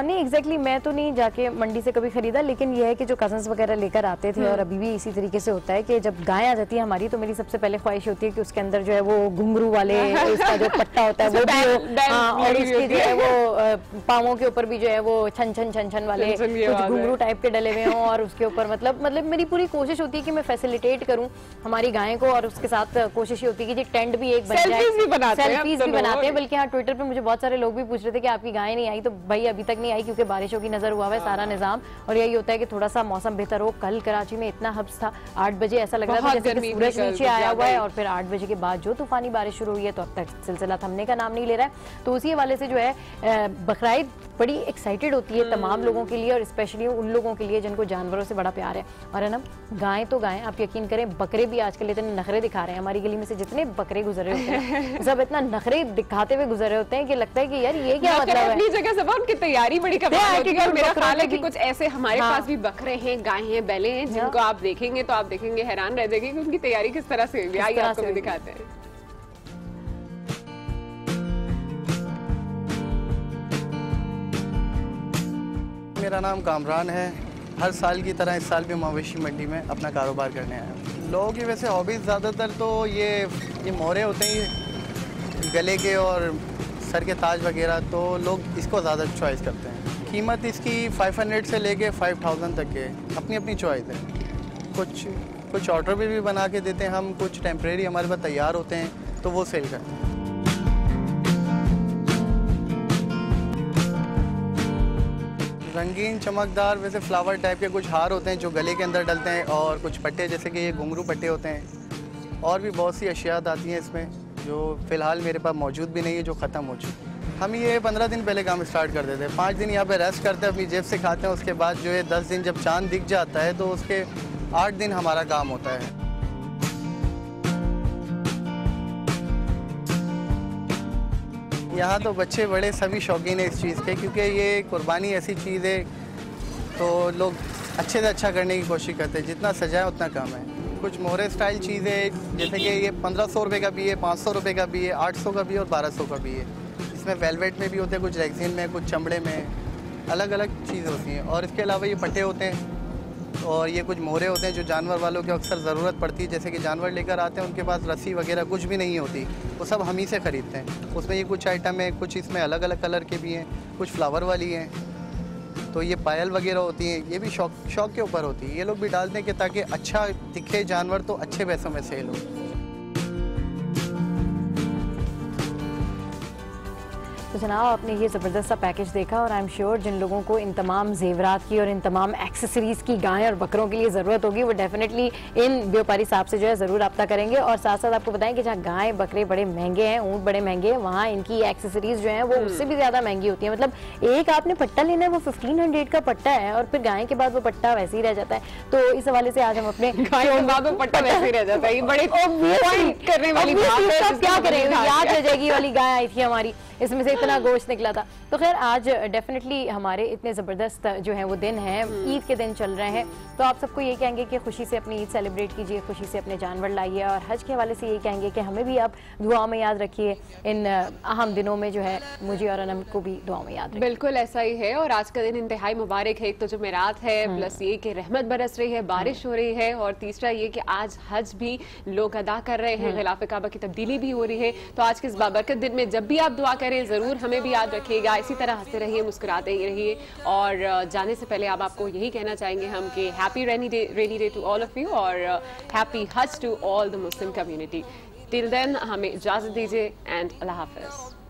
नहीं एग्जैक्टली, मैं तो नहीं जाके मंडी से कभी खरीदा, लेकिन यह है कि जो कजन्स वगैरह लेकर आते थे, और अभी भी इसी तरीके से होता है कि जब गाय आ जाती है हमारी, तो मेरी सबसे पहले ख्वाहिश होती है कि उसके अंदर जो है वो घुंघरू वाले उसका जो पट्टा होता है वो भी हो, और उसके जो है वो पाँवों के ऊपर भी जो है वो छन छन छन छन वाले कुछ घुंघरू टाइप के डले हुए हों, और उसके ऊपर मतलब मेरी पूरी कोशिश होती है कि मैं फैसिलिटेट करूं हमारी गाय को, और उसके साथ कोशिश ये होती है कि टेंट भी एक बन जाए, सेल्फीज भी बनाते हैं। बल्कि हाँ, ट्विटर पे मुझे बहुत सारे लोग भी पूछ रहे थे कि आपकी गाय नहीं आई, तो भाई अभी तक नहीं आई क्योंकि बारिशों की नजर हुआ है सारा निजाम, और यही होता है कि थोड़ा सा मौसम बेहतर हो। कल कराची में इतना हब्स था, 8 बजे ऐसा लग रहा था जैसे कि सूरज नीचे आया हुआ है, और फिर 8 बजे के बाद जो तूफानी बारिश शुरू हुई है, तो अब तक सिलसिला थमने का नाम नहीं ले रहा है। तो उसी हवाले से जो है बकरीद बड़ी एक्साइटेड होती है तमाम लोगों के लिए, और स्पेशली उन लोगों के लिए जिनको जानवरों से बड़ा प्यार है। और है ना, गाय तो गाय, आप यकीन करें बकरे भी आजकल इतने नखरे दिखा रहे हैं। हमारी गली में से जितने बकरे गुजरे होते हैं सब इतना नखरे दिखाते हुए गुजरे होते हैं कि लगता है कि यार ये क्या मतलब है। अपनी जगह सब उनकी तैयारी बड़ी कमाल होती है, और मेरा ख्याल है कि कुछ ऐसे हमारे पास भी बकरे हैं, गाय हैं, बैले हैं, जिनको आप देखेंगे तो आप देखेंगे हैरान रह जाएंगे कि उनकी तैयारी किस तरह से हुई। आइए आपको भी दिखाते हैं। मेरा नाम कामरान है। हर साल की तरह इस साल भी मवेशी मंडी में अपना कारोबार करने आया हूँ। लोगों की वैसे हॉबीज़ ज़्यादातर तो ये मोहरे होते हैं गले के और सर के ताज वगैरह, तो लोग इसको ज़्यादा चॉइस करते हैं। कीमत इसकी 500 से लेके 5000 तक के, अपनी अपनी चॉइस है। कुछ ऑर्डर भी बना के देते हैं हम, कुछ टेम्परेरी हमारे पास तैयार होते हैं तो वो सेल करते हैं। रंगीन चमकदार वैसे फ्लावर टाइप के कुछ हार होते हैं जो गले के अंदर डलते हैं, और कुछ पट्टे जैसे कि ये घुंघरू पट्टे होते हैं, और भी बहुत सी अशियात आती हैं इसमें जो फ़िलहाल मेरे पास मौजूद भी नहीं है, जो ख़त्म हो चुकी है। हम ये 15 दिन पहले काम स्टार्ट कर देते हैं, 5 दिन यहाँ पे रेस्ट करते हैं, अपनी जेब से खाते हैं। उसके बाद जो है 10 दिन जब चाँद दिख जाता है तो उसके 8 दिन हमारा काम होता है। यहाँ तो बच्चे बड़े सभी शौकीन है इस चीज़ के, क्योंकि ये कुर्बानी ऐसी चीज़ है तो लोग अच्छे से अच्छा करने की कोशिश करते हैं, जितना सजाए उतना कम है। कुछ मोहरे स्टाइल चीज़ें जैसे कि ये 1500 रुपये का भी है, 500 रुपये का भी है, 800 का भी है और 1200 का भी है। इसमें वेलवेट में भी होते हैं, कुछ रेक्सिन में, कुछ चमड़े में, अलग अलग चीज़ें होती हैं। और इसके अलावा ये पट्टे होते हैं, और ये कुछ मोहरे होते हैं जो जानवर वालों की अक्सर ज़रूरत पड़ती है। जैसे कि जानवर लेकर आते हैं, उनके पास रस्सी वगैरह कुछ भी नहीं होती, वो सब हम ही से ख़रीदते हैं। उसमें ये कुछ आइटम है, कुछ इसमें अलग अलग कलर के भी हैं, कुछ फ्लावर वाली हैं। तो ये पायल वगैरह होती हैं, ये भी शौक के ऊपर होती है। ये लोग भी डालते हैं कि ताकि अच्छा दिखे जानवर, तो अच्छे पैसों में सेल हो। तो जनाब, आपने ये ज़बरदस्त सा पैकेज देखा, और आई एम श्योर जिन लोगों को इन तमाम जेवरात की और इन तमाम एक्सेसरीज़ की गाय और बकरों के लिए ज़रूरत होगी, वो डेफिनेटली इन व्यापारी साहब से जो है ज़रूर रब्ता करेंगे। और साथ साथ आपको बताएं कि जहाँ गाय बकरे बड़े महंगे हैं, ऊँट बड़े महंगे हैं, वहाँ इनकी एक्सेसरीज़ जो हैं वो उससे भी ज़्यादा महंगी होती हैं। मतलब एक आपने पट्टा लेना है, वो 1500 का पट्टा है, और फिर गाय के बाद वो पट्टा वैसे ही रह जाता है। तो इस हवाले से आज हम अपने गाय के बाद वो पट्टा वैसे ही रह जाता है, ये बड़े करने वाली बात है। क्या करें, याद रह जाएगी वाली गाय आई थी हमारी, इसमें से इतना गोश्त निकला था। तो खैर आज डेफिनेटली हमारे इतने ज़बरदस्त जो है वो दिन हैं, ईद के दिन चल रहे हैं, तो आप सबको ये कहेंगे कि खुशी से अपनी ईद सेलिब्रेट कीजिए, खुशी से अपने जानवर लाइए, और हज के हवाले से ये कहेंगे कि हमें भी आप दुआओं में याद रखिए। इन अहम दिनों में जो है मुझे और अनम को भी दुआओं में याद रखिए। बिल्कुल ऐसा ही है, और आज का दिन इंतहाई मुबारक है। एक तो जुमेरात है, प्लस ये कि रहमत बरस रही है, बारिश हो रही है, और तीसरा ये कि आज हज भी लोग अदा कर रहे हैं, गिलाफ काबा की तब्दीली भी हो रही है। तो आज के इस बाबरकत दिन में जब भी आप दुआ करें, ज़रूर हमें भी याद रखिएगा। इसी तरह हंसते रहिए, मुस्कुराते ही रहिए। और जाने से पहले अब आपको यही कहना चाहेंगे हम कि happy rainy day to all of you, और हैप्पी हज to all the Muslim community. Till then हमें इजाज़त दीजिए, एंड अल्लाह हाफ़िज़।